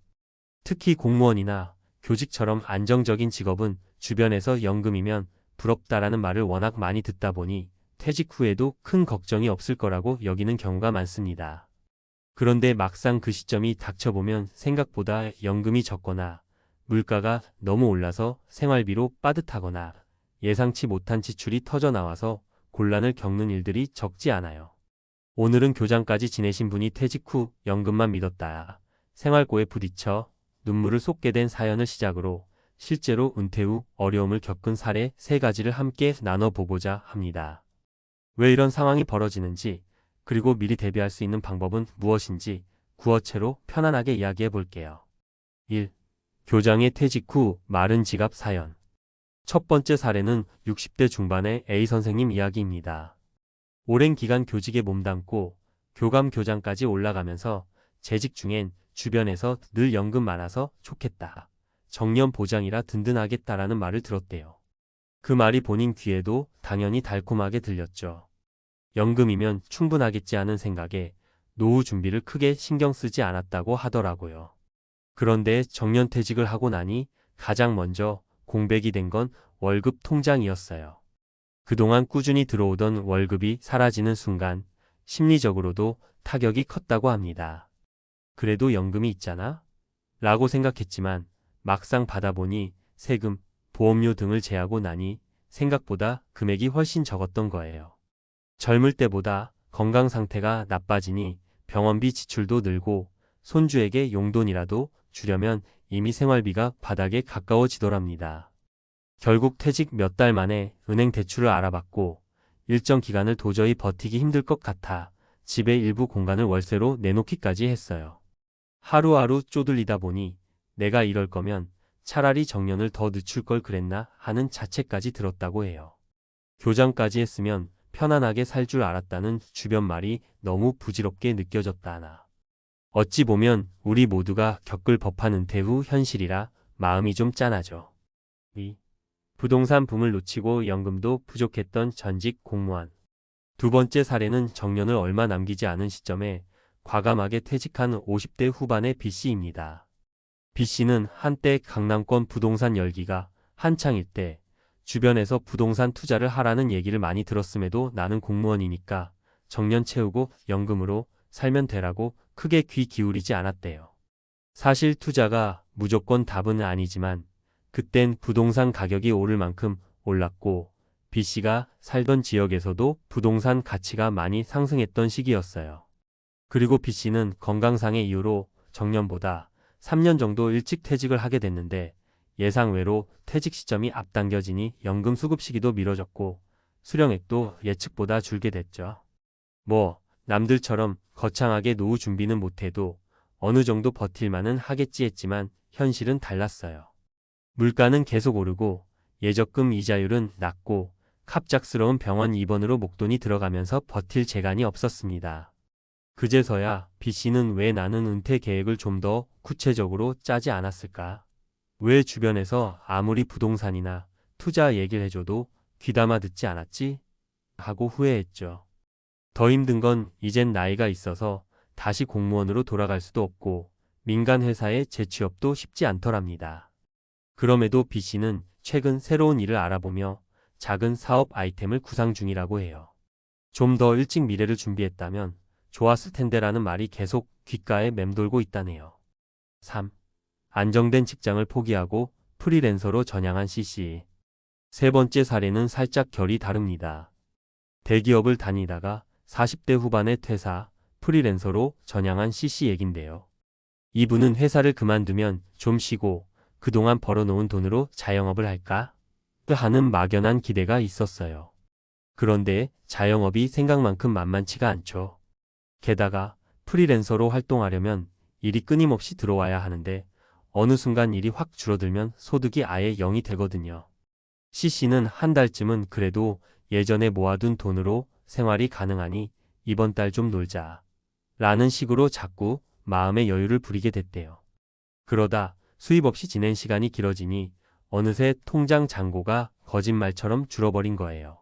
Speaker 1: 특히 공무원이나 교직처럼 안정적인 직업은 주변에서 연금이면 부럽다라는 말을 워낙 많이 듣다 보니 퇴직 후에도 큰 걱정이 없을 거라고 여기는 경우가 많습니다. 그런데 막상 그 시점이 닥쳐보면 생각보다 연금이 적거나 물가가 너무 올라서 생활비로 빠듯하거나 예상치 못한 지출이 터져 나와서 곤란을 겪는 일들이 적지 않아요. 오늘은 교장까지 지내신 분이 퇴직 후 연금만 믿었다. 생활고에 부딪혀 눈물을 쏟게 된 사연을 시작으로 실제로 은퇴 후 어려움을 겪은 사례 3가지를 함께 나눠보고자 합니다. 왜 이런 상황이 벌어지는지, 그리고 미리 대비할 수 있는 방법은 무엇인지 구어체로 편안하게 이야기해 볼게요. 1. 교장의 퇴직 후 마른 지갑 사연. 첫 번째 사례는 60대 중반의 A 선생님 이야기입니다. 오랜 기간 교직에 몸담고 교감 교장까지 올라가면서 재직 중엔 주변에서 늘 연금 많아서 좋겠다. 정년 보장이라 든든하겠다라는 말을 들었대요. 그 말이 본인 귀에도 당연히 달콤하게 들렸죠. 연금이면 충분하겠지 하는 생각에 노후 준비를 크게 신경 쓰지 않았다고 하더라고요. 그런데 정년퇴직을 하고 나니 가장 먼저 공백이 된 건 월급 통장이었어요. 그동안 꾸준히 들어오던 월급이 사라지는 순간 심리적으로도 타격이 컸다고 합니다. 그래도 연금이 있잖아? 라고 생각했지만 막상 받아보니 세금, 보험료 등을 제하고 나니 생각보다 금액이 훨씬 적었던 거예요. 젊을 때보다 건강 상태가 나빠지니 병원비 지출도 늘고 손주에게 용돈이라도 주려면 이미 생활비가 바닥에 가까워지더랍니다. 결국 퇴직 몇 달 만에 은행 대출을 알아봤고 일정 기간을 도저히 버티기 힘들 것 같아 집의 일부 공간을 월세로 내놓기까지 했어요. 하루하루 쪼들리다 보니 내가 이럴 거면 차라리 정년을 더 늦출 걸 그랬나 하는 자책까지 들었다고 해요. 교장까지 했으면 편안하게 살 줄 알았다는 주변 말이 너무 부질없게 느껴졌다 하나. 어찌 보면 우리 모두가 겪을 법한 은퇴 후 현실이라 마음이 좀 짠하죠. 2. 부동산 붐을 놓치고 연금도 부족했던 전직 공무원. 두 번째 사례는 정년을 얼마 남기지 않은 시점에 과감하게 퇴직한 50대 후반의 B씨입니다. B씨는 한때 강남권 부동산 열기가 한창일 때 주변에서 부동산 투자를 하라는 얘기를 많이 들었음에도 나는 공무원이니까 정년 채우고 연금으로 살면 되라고 크게 귀 기울이지 않았대요. 사실 투자가 무조건 답은 아니지만 그땐 부동산 가격이 오를 만큼 올랐고 B씨가 살던 지역에서도 부동산 가치가 많이 상승했던 시기였어요. 그리고 B씨는 건강상의 이유로 정년보다 3년 정도 일찍 퇴직을 하게 됐는데 예상외로 퇴직 시점이 앞당겨지니 연금 수급 시기도 미뤄졌고 수령액도 예측보다 줄게 됐죠. 남들처럼 거창하게 노후 준비는 못해도 어느 정도 버틸만은 하겠지 했지만 현실은 달랐어요. 물가는 계속 오르고 예적금 이자율은 낮고 갑작스러운 병원 입원으로 목돈이 들어가면서 버틸 재간이 없었습니다. 그제서야 B씨는 왜 나는 은퇴 계획을 좀 더 구체적으로 짜지 않았을까? 왜 주변에서 아무리 부동산이나 투자 얘기를 해줘도 귀담아 듣지 않았지? 하고 후회했죠. 더 힘든 건 이젠 나이가 있어서 다시 공무원으로 돌아갈 수도 없고 민간 회사에 재취업도 쉽지 않더랍니다. 그럼에도 B씨는 최근 새로운 일을 알아보며 작은 사업 아이템을 구상 중이라고 해요. 좀 더 일찍 미래를 준비했다면 좋았을 텐데라는 말이 계속 귓가에 맴돌고 있다네요. 3. 안정된 직장을 포기하고 프리랜서로 전향한 C씨. 세 번째 사례는 살짝 결이 다릅니다. 대기업을 다니다가 40대 후반에 퇴사, 프리랜서로 전향한 C씨 얘긴데요. 이분은 회사를 그만두면 좀 쉬고 그동안 벌어놓은 돈으로 자영업을 할까? 하는 막연한 기대가 있었어요. 그런데 자영업이 생각만큼 만만치가 않죠. 게다가 프리랜서로 활동하려면 일이 끊임없이 들어와야 하는데 어느 순간 일이 확 줄어들면 소득이 아예 0이 되거든요. C씨는 한 달쯤은 그래도 예전에 모아둔 돈으로 생활이 가능하니 이번 달 좀 놀자 라는 식으로 자꾸 마음의 여유를 부리게 됐대요. 그러다 수입 없이 지낸 시간이 길어지니 어느새 통장 잔고가 거짓말처럼 줄어버린 거예요.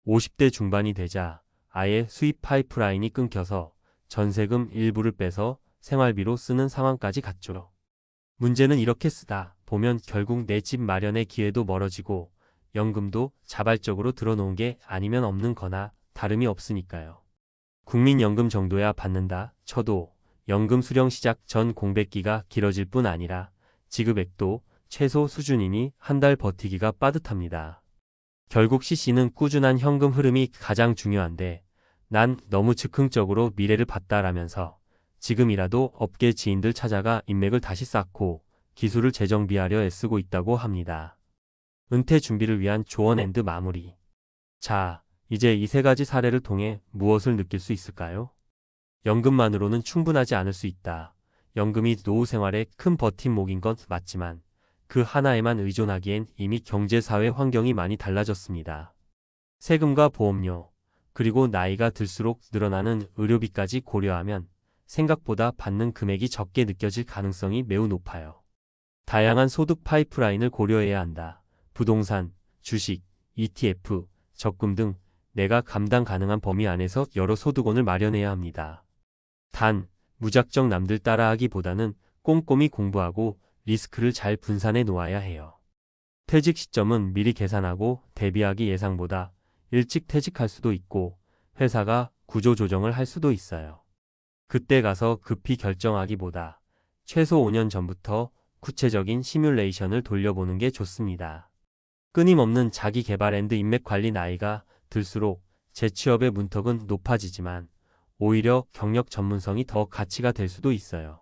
Speaker 1: 50대 중반이 되자 아예 수입 파이프라인이 끊겨서 전세금 일부를 빼서 생활비로 쓰는 상황까지 갔죠. 문제는 이렇게 쓰다 보면 결국 내 집 마련의 기회도 멀어지고 연금도 자발적으로 들어놓은 게 아니면 없는 거나 다름이 없으니까요. 국민연금 정도야 받는다 쳐도 연금 수령 시작 전 공백기가 길어질 뿐 아니라 지급액도 최소 수준이니 한 달 버티기가 빠듯합니다. 결국 CC는 꾸준한 현금 흐름이 가장 중요한데 난 너무 즉흥적으로 미래를 봤다라면서 지금이라도 업계 지인들 찾아가 인맥을 다시 쌓고 기술을 재정비하려 애쓰고 있다고 합니다. 은퇴 준비를 위한 조언 앤드 마무리. 자, 이제 이 세 가지 사례를 통해 무엇을 느낄 수 있을까요? 연금만으로는 충분하지 않을 수 있다. 연금이 노후 생활에 큰 버팀목인 건 맞지만 그 하나에만 의존하기엔 이미 경제사회 환경이 많이 달라졌습니다. 세금과 보험료, 그리고 나이가 들수록 늘어나는 의료비까지 고려하면 생각보다 받는 금액이 적게 느껴질 가능성이 매우 높아요. 다양한 소득 파이프라인을 고려해야 한다. 부동산, 주식, ETF, 적금 등 내가 감당 가능한 범위 안에서 여러 소득원을 마련해야 합니다. 단, 무작정 남들 따라하기보다는 꼼꼼히 공부하고 리스크를 잘 분산해 놓아야 해요. 퇴직 시점은 미리 계산하고 대비하기 예상보다 일찍 퇴직할 수도 있고 회사가 구조조정을 할 수도 있어요. 그때 가서 급히 결정하기보다 최소 5년 전부터 구체적인 시뮬레이션을 돌려보는 게 좋습니다. 끊임없는 자기 개발 앤드 인맥 관리 나이가 들수록 재취업의 문턱은 높아지지만 오히려 경력 전문성이 더 가치가 될 수도 있어요.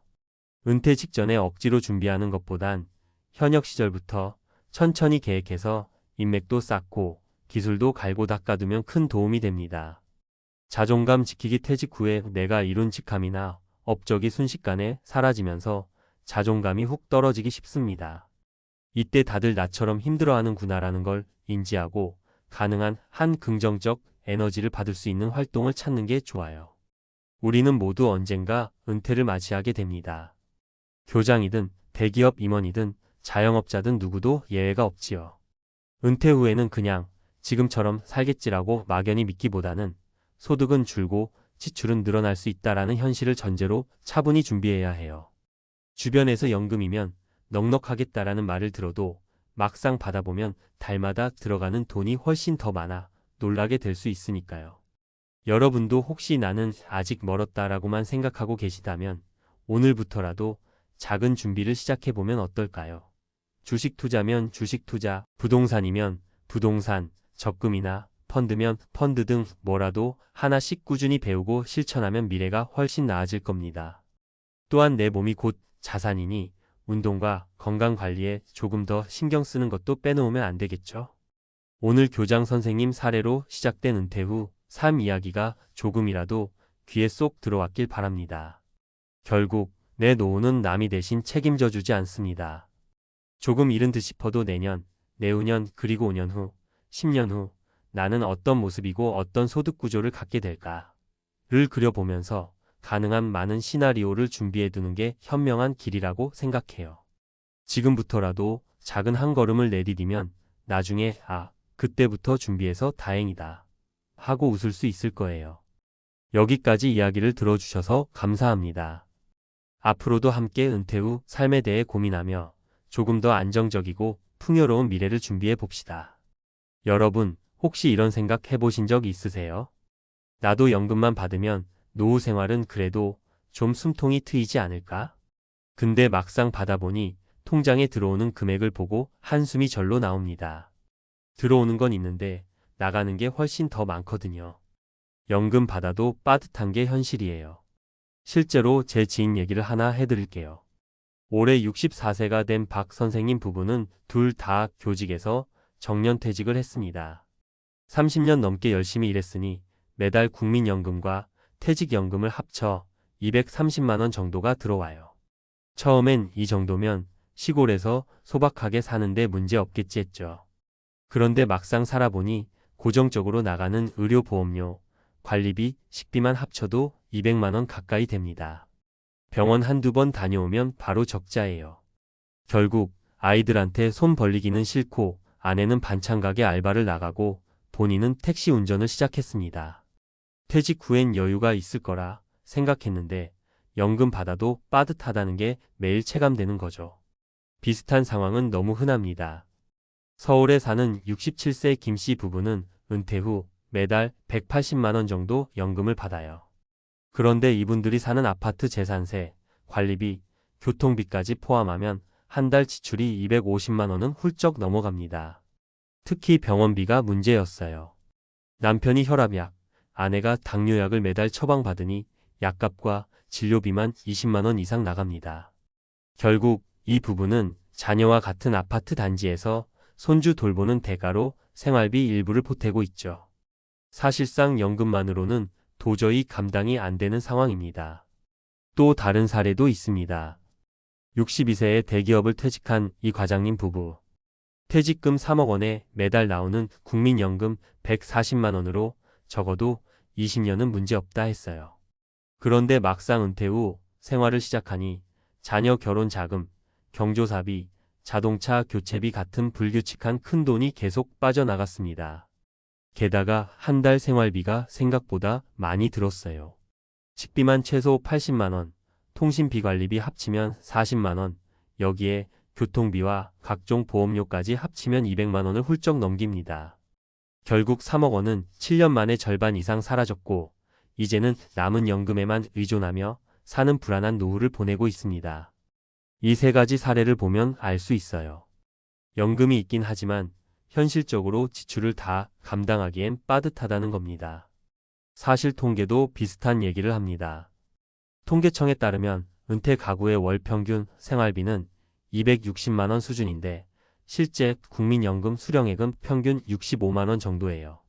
Speaker 1: 은퇴 직전에 억지로 준비하는 것보단 현역 시절부터 천천히 계획해서 인맥도 쌓고 기술도 갈고 닦아두면 큰 도움이 됩니다. 자존감 지키기 퇴직 후에 내가 이룬 직함이나 업적이 순식간에 사라지면서 자존감이 훅 떨어지기 쉽습니다. 이때 다들 나처럼 힘들어하는구나라는 걸 인지하고 가능한 한 긍정적 에너지를 받을 수 있는 활동을 찾는 게 좋아요. 우리는 모두 언젠가 은퇴를 맞이하게 됩니다. 교장이든 대기업 임원이든 자영업자든 누구도 예외가 없지요. 은퇴 후에는 그냥 지금처럼 살겠지라고 막연히 믿기보다는 소득은 줄고 지출은 늘어날 수 있다라는 현실을 전제로 차분히 준비해야 해요. 주변에서 연금이면 넉넉하겠다라는 말을 들어도 막상 받아보면 달마다 들어가는 돈이 훨씬 더 많아 놀라게 될 수 있으니까요. 여러분도 혹시 나는 아직 멀었다라고만 생각하고 계시다면 오늘부터라도 작은 준비를 시작해보면 어떨까요? 주식 투자면 주식 투자, 부동산이면 부동산, 적금이나 펀드면 펀드 등 뭐라도 하나씩 꾸준히 배우고 실천하면 미래가 훨씬 나아질 겁니다. 또한 내 몸이 곧 자산이니 운동과 건강관리에 조금 더 신경 쓰는 것도 빼놓으면 안 되겠죠? 오늘 교장 선생님 사례로 시작된 은퇴 후 삶 이야기가 조금이라도 귀에 쏙 들어왔길 바랍니다. 결국 내 노후는 남이 대신 책임져 주지 않습니다. 조금 이른 듯 싶어도 내년, 내후년 그리고 5년 후, 10년 후 나는 어떤 모습이고 어떤 소득 구조를 갖게 될까를 그려보면서 가능한 많은 시나리오를 준비해 두는 게 현명한 길이라고 생각해요. 지금부터라도 작은 한 걸음을 내디디면 나중에 그때부터 준비해서 다행이다 하고 웃을 수 있을 거예요. 여기까지 이야기를 들어주셔서 감사합니다. 앞으로도 함께 은퇴 후 삶에 대해 고민하며 조금 더 안정적이고 풍요로운 미래를 준비해 봅시다. 여러분, 혹시 이런 생각 해보신 적 있으세요? 나도 연금만 받으면 노후 생활은 그래도 좀 숨통이 트이지 않을까? 근데 막상 받아보니 통장에 들어오는 금액을 보고 한숨이 절로 나옵니다. 들어오는 건 있는데 나가는 게 훨씬 더 많거든요. 연금 받아도 빠듯한 게 현실이에요. 실제로 제 지인 얘기를 하나 해드릴게요. 올해 64세가 된 박 선생님 부부는 둘 다 교직에서 정년퇴직을 했습니다. 30년 넘게 열심히 일했으니 매달 국민연금과 퇴직연금을 합쳐 230만 원 정도가 들어와요. 처음엔 이 정도면 시골에서 소박하게 사는데 문제 없겠지 했죠. 그런데 막상 살아보니 고정적으로 나가는 의료보험료, 관리비, 식비만 합쳐도 200만 원 가까이 됩니다. 병원 한두 번 다녀오면 바로 적자예요. 결국 아이들한테 손 벌리기는 싫고 아내는 반찬가게 알바를 나가고 본인은 택시 운전을 시작했습니다. 퇴직 후엔 여유가 있을 거라 생각했는데 연금 받아도 빠듯하다는 게 매일 체감되는 거죠. 비슷한 상황은 너무 흔합니다. 서울에 사는 67세 김 씨 부부는 은퇴 후 매달 180만 원 정도 연금을 받아요. 그런데 이분들이 사는 아파트 재산세, 관리비, 교통비까지 포함하면 한 달 지출이 250만 원은 훌쩍 넘어갑니다. 특히 병원비가 문제였어요. 남편이 혈압약, 아내가 당뇨약을 매달 처방받으니 약값과 진료비만 20만 원 이상 나갑니다. 결국 이 부부는 자녀와 같은 아파트 단지에서 손주 돌보는 대가로 생활비 일부를 보태고 있죠. 사실상 연금만으로는 도저히 감당이 안 되는 상황입니다. 또 다른 사례도 있습니다. 62세에 대기업을 퇴직한 이 과장님 부부. 퇴직금 3억 원에 매달 나오는 국민연금 140만 원으로 적어도 20년은 문제없다 했어요. 그런데 막상 은퇴 후 생활을 시작하니 자녀 결혼 자금, 경조사비, 자동차 교체비 같은 불규칙한 큰돈이 계속 빠져나갔습니다. 게다가 한 달 생활비가 생각보다 많이 들었어요. 식비만 최소 80만 원, 통신비 관리비 합치면 40만 원, 여기에 교통비와 각종 보험료까지 합치면 200만 원을 훌쩍 넘깁니다. 결국 3억 원은 7년 만에 절반 이상 사라졌고 이제는 남은 연금에만 의존하며 사는 불안한 노후를 보내고 있습니다. 이 세 가지 사례를 보면 알 수 있어요. 연금이 있긴 하지만 현실적으로 지출을 다 감당하기엔 빠듯하다는 겁니다. 사실 통계도 비슷한 얘기를 합니다. 통계청에 따르면 은퇴 가구의 월 평균 생활비는 260만 원 수준인데 실제 국민연금 수령액은 평균 65만 원 정도예요.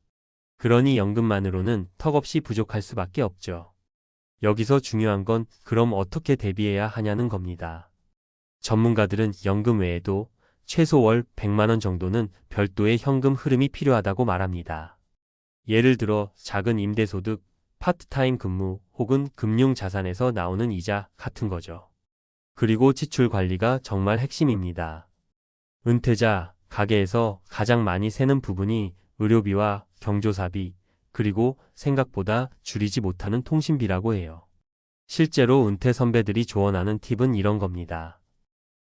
Speaker 1: 그러니 연금만으로는 턱없이 부족할 수밖에 없죠. 여기서 중요한 건 그럼 어떻게 대비해야 하냐는 겁니다. 전문가들은 연금 외에도 최소 월 100만 원 정도는 별도의 현금 흐름이 필요하다고 말합니다. 예를 들어 작은 임대소득, 파트타임 근무 혹은 금융자산에서 나오는 이자 같은 거죠. 그리고 지출 관리가 정말 핵심입니다. 은퇴자, 가게에서 가장 많이 새는 부분이 의료비와 경조사비, 그리고 생각보다 줄이지 못하는 통신비라고 해요. 실제로 은퇴 선배들이 조언하는 팁은 이런 겁니다.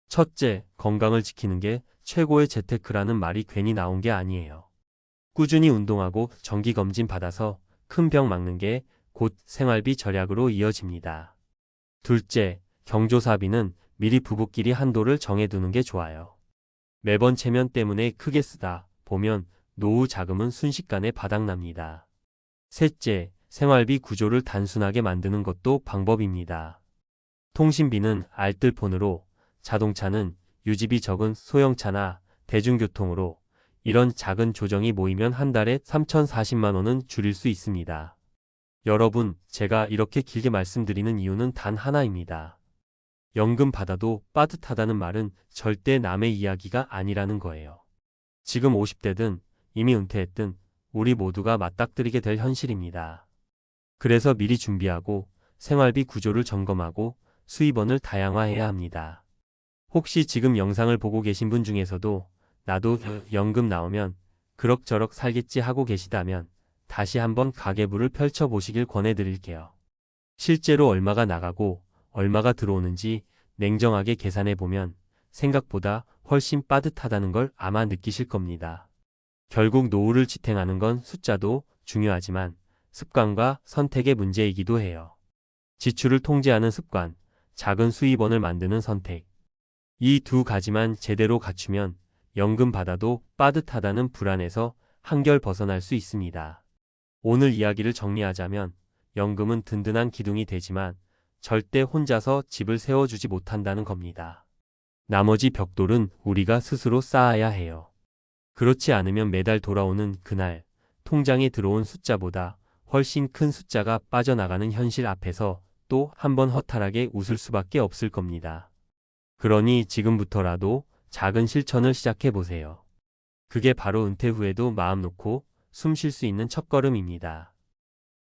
Speaker 1: 첫째, 건강을 지키는 게 최고의 재테크라는 말이 괜히 나온 게 아니에요. 꾸준히 운동하고 정기검진 받아서 큰 병 막는 게 곧 생활비 절약으로 이어집니다. 둘째, 경조사비는 미리 부부끼리 한도를 정해두는 게 좋아요. 매번 체면 때문에 크게 쓰다 보면 노후 자금은 순식간에 바닥납니다. 셋째, 생활비 구조를 단순하게 만드는 것도 방법입니다. 통신비는 알뜰폰으로, 자동차는 유지비 적은 소형차나 대중교통으로 이런 작은 조정이 모이면 한 달에 3,040만 원은 줄일 수 있습니다. 여러분, 제가 이렇게 길게 말씀드리는 이유는 단 하나입니다. 연금 받아도 빠듯하다는 말은 절대 남의 이야기가 아니라는 거예요. 지금 50대든 이미 은퇴했든 우리 모두가 맞닥뜨리게 될 현실입니다. 그래서 미리 준비하고 생활비 구조를 점검하고 수입원을 다양화해야 합니다. 혹시 지금 영상을 보고 계신 분 중에서도 나도 연금 나오면 그럭저럭 살겠지 하고 계시다면 다시 한번 가계부를 펼쳐보시길 권해드릴게요. 실제로 얼마가 나가고 얼마가 들어오는지 냉정하게 계산해보면 생각보다 훨씬 빠듯하다는 걸 아마 느끼실 겁니다. 결국 노후를 지탱하는 건 숫자도 중요하지만 습관과 선택의 문제이기도 해요. 지출을 통제하는 습관, 작은 수입원을 만드는 선택. 이 두 가지만 제대로 갖추면 연금 받아도 빠듯하다는 불안에서 한결 벗어날 수 있습니다. 오늘 이야기를 정리하자면 연금은 든든한 기둥이 되지만 절대 혼자서 집을 세워주지 못한다는 겁니다. 나머지 벽돌은 우리가 스스로 쌓아야 해요. 그렇지 않으면 매달 돌아오는 그날 통장에 들어온 숫자보다 훨씬 큰 숫자가 빠져나가는 현실 앞에서 또 한 번 허탈하게 웃을 수밖에 없을 겁니다. 그러니 지금부터라도 작은 실천을 시작해 보세요. 그게 바로 은퇴 후에도 마음 놓고 숨 쉴 수 있는 첫걸음입니다.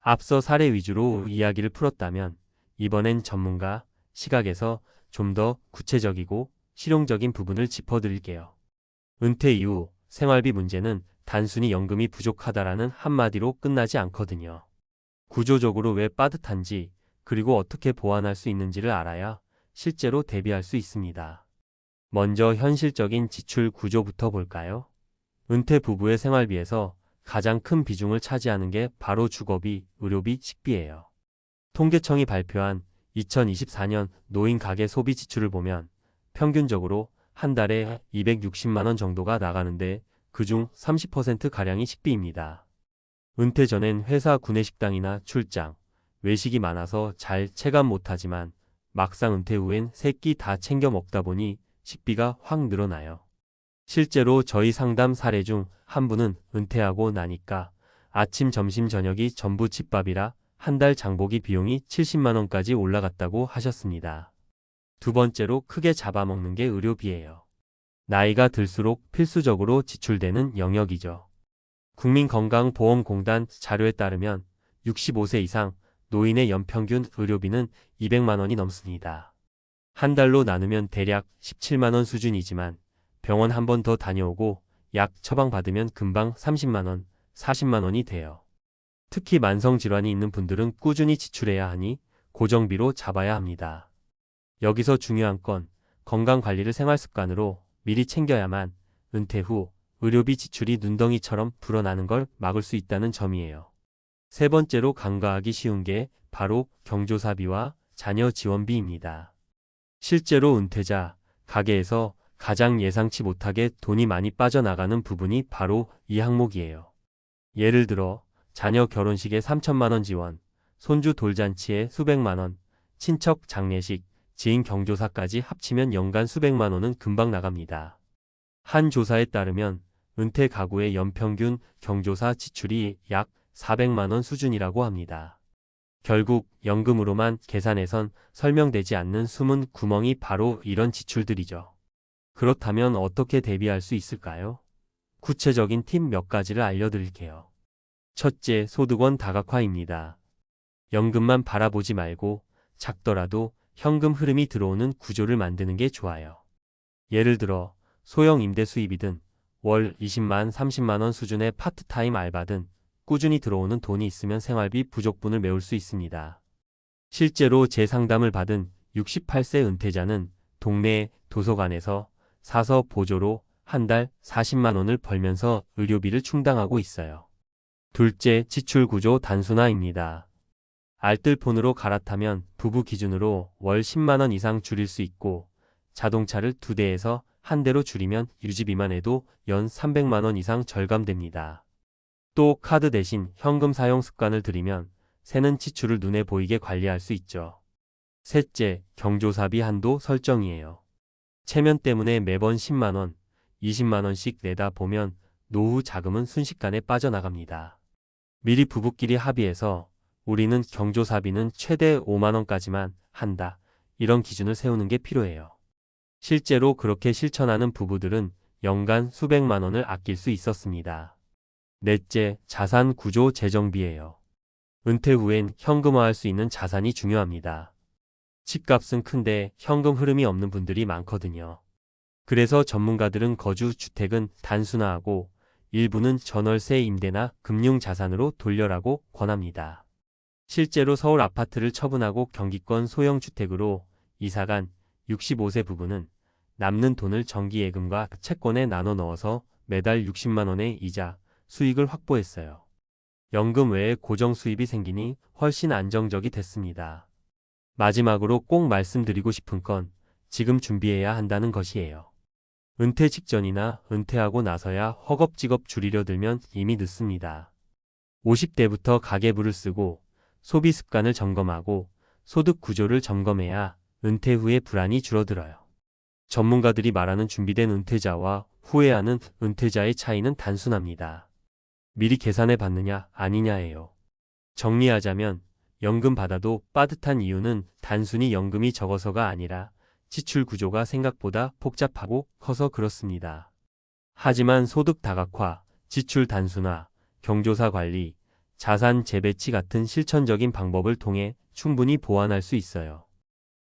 Speaker 1: 앞서 사례 위주로 이야기를 풀었다면 이번엔 전문가 시각에서 좀 더 구체적이고 실용적인 부분을 짚어드릴게요. 은퇴 이후 생활비 문제는 단순히 연금이 부족하다라는 한마디로 끝나지 않거든요. 구조적으로 왜 빠듯한지, 그리고 어떻게 보완할 수 있는지를 알아야 실제로 대비할 수 있습니다. 먼저 현실적인 지출 구조부터 볼까요? 은퇴 부부의 생활비에서 가장 큰 비중을 차지하는 게 바로 주거비, 의료비, 식비예요. 통계청이 발표한 2024년 노인 가계 소비 지출을 보면 평균적으로 한 달에 260만 원 정도가 나가는데 그중 30%가량이 식비입니다. 은퇴 전엔 회사 구내식당이나 출장, 외식이 많아서 잘 체감 못하지만 막상 은퇴 후엔 세 끼 다 챙겨 먹다 보니 식비가 확 늘어나요. 실제로 저희 상담 사례 중 한 분은 은퇴하고 나니까 아침, 점심, 저녁이 전부 집밥이라 한 달 장보기 비용이 70만 원까지 올라갔다고 하셨습니다. 두 번째로 크게 잡아먹는 게 의료비예요. 나이가 들수록 필수적으로 지출되는 영역이죠. 국민건강보험공단 자료에 따르면 65세 이상 노인의 연평균 의료비는 200만 원이 넘습니다. 한 달로 나누면 대략 17만 원 수준이지만 병원 한 번 더 다녀오고 약 처방받으면 금방 30만 원, 40만 원이 돼요. 특히 만성질환이 있는 분들은 꾸준히 지출해야 하니 고정비로 잡아야 합니다. 여기서 중요한 건 건강관리를 생활습관으로 미리 챙겨야만 은퇴 후 의료비 지출이 눈덩이처럼 불어나는 걸 막을 수 있다는 점이에요. 세 번째로 간과하기 쉬운 게 바로 경조사비와 자녀 지원비입니다. 실제로 은퇴자, 가계에서 가장 예상치 못하게 돈이 많이 빠져나가는 부분이 바로 이 항목이에요. 예를 들어 자녀 결혼식에 3천만 원 지원, 손주 돌잔치에 수백만 원, 친척 장례식, 지인 경조사까지 합치면 연간 수백만 원은 금방 나갑니다. 한 조사에 따르면 은퇴 가구의 연평균 경조사 지출이 약 400만 원 수준이라고 합니다. 결국 연금으로만 계산해선 설명되지 않는 숨은 구멍이 바로 이런 지출들이죠. 그렇다면 어떻게 대비할 수 있을까요? 구체적인 팁 몇 가지를 알려드릴게요. 첫째, 소득원 다각화입니다. 연금만 바라보지 말고 작더라도 현금 흐름이 들어오는 구조를 만드는 게 좋아요. 예를 들어 소형 임대 수입이든 월 20만, 30만 원 수준의 파트타임 알바든 꾸준히 들어오는 돈이 있으면 생활비 부족분을 메울 수 있습니다. 실제로 제 상담을 받은 68세 은퇴자는 동네 도서관에서 사서 보조로 한 달 40만 원을 벌면서 의료비를 충당하고 있어요. 둘째, 지출 구조 단순화입니다. 알뜰폰으로 갈아타면 부부 기준으로 월 10만 원 이상 줄일 수 있고 자동차를 2대에서 1대로 줄이면 유지비만 해도 연 300만 원 이상 절감됩니다. 또 카드 대신 현금 사용 습관을 들이면 새는 지출을 눈에 보이게 관리할 수 있죠. 셋째, 경조사비 한도 설정이에요. 체면 때문에 매번 10만 원, 20만 원씩 내다 보면 노후 자금은 순식간에 빠져나갑니다. 미리 부부끼리 합의해서 우리는 경조사비는 최대 5만 원까지만 한다. 이런 기준을 세우는 게 필요해요. 실제로 그렇게 실천하는 부부들은 연간 수백만 원을 아낄 수 있었습니다. 넷째, 자산 구조 재정비예요. 은퇴 후엔 현금화할 수 있는 자산이 중요합니다. 집값은 큰데 현금 흐름이 없는 분들이 많거든요. 그래서 전문가들은 거주 주택은 단순화하고 일부는 전월세 임대나 금융자산으로 돌려라고 권합니다. 실제로 서울 아파트를 처분하고 경기권 소형 주택으로 이사간 65세 부부는 남는 돈을 정기예금과 채권에 나눠 넣어서 매달 60만 원의 이자, 수익을 확보했어요. 연금 외에 고정 수입이 생기니 훨씬 안정적이 됐습니다. 마지막으로 꼭 말씀드리고 싶은 건 지금 준비해야 한다는 것이에요. 은퇴 직전이나 은퇴하고 나서야 허겁지겁 줄이려 들면 이미 늦습니다. 50대부터 가계부를 쓰고 소비 습관을 점검하고 소득 구조를 점검해야 은퇴 후에 불안이 줄어들어요. 전문가들이 말하는 준비된 은퇴자와 후회하는 은퇴자의 차이는 단순합니다. 미리 계산해 봤느냐 아니냐예요. 정리하자면 연금 받아도 빠듯한 이유는 단순히 연금이 적어서가 아니라 지출 구조가 생각보다 복잡하고 커서 그렇습니다. 하지만 소득 다각화, 지출 단순화, 경조사 관리, 자산 재배치 같은 실천적인 방법을 통해 충분히 보완할 수 있어요.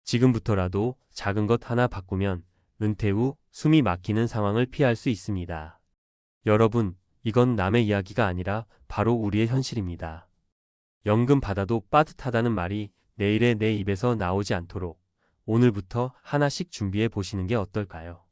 Speaker 1: 지금부터라도 작은 것 하나 바꾸면 은퇴 후 숨이 막히는 상황을 피할 수 있습니다. 여러분, 이건 남의 이야기가 아니라 바로 우리의 현실입니다. 연금 받아도 빠듯하다는 말이 내일의 내 입에서 나오지 않도록 오늘부터 하나씩 준비해 보시는 게 어떨까요?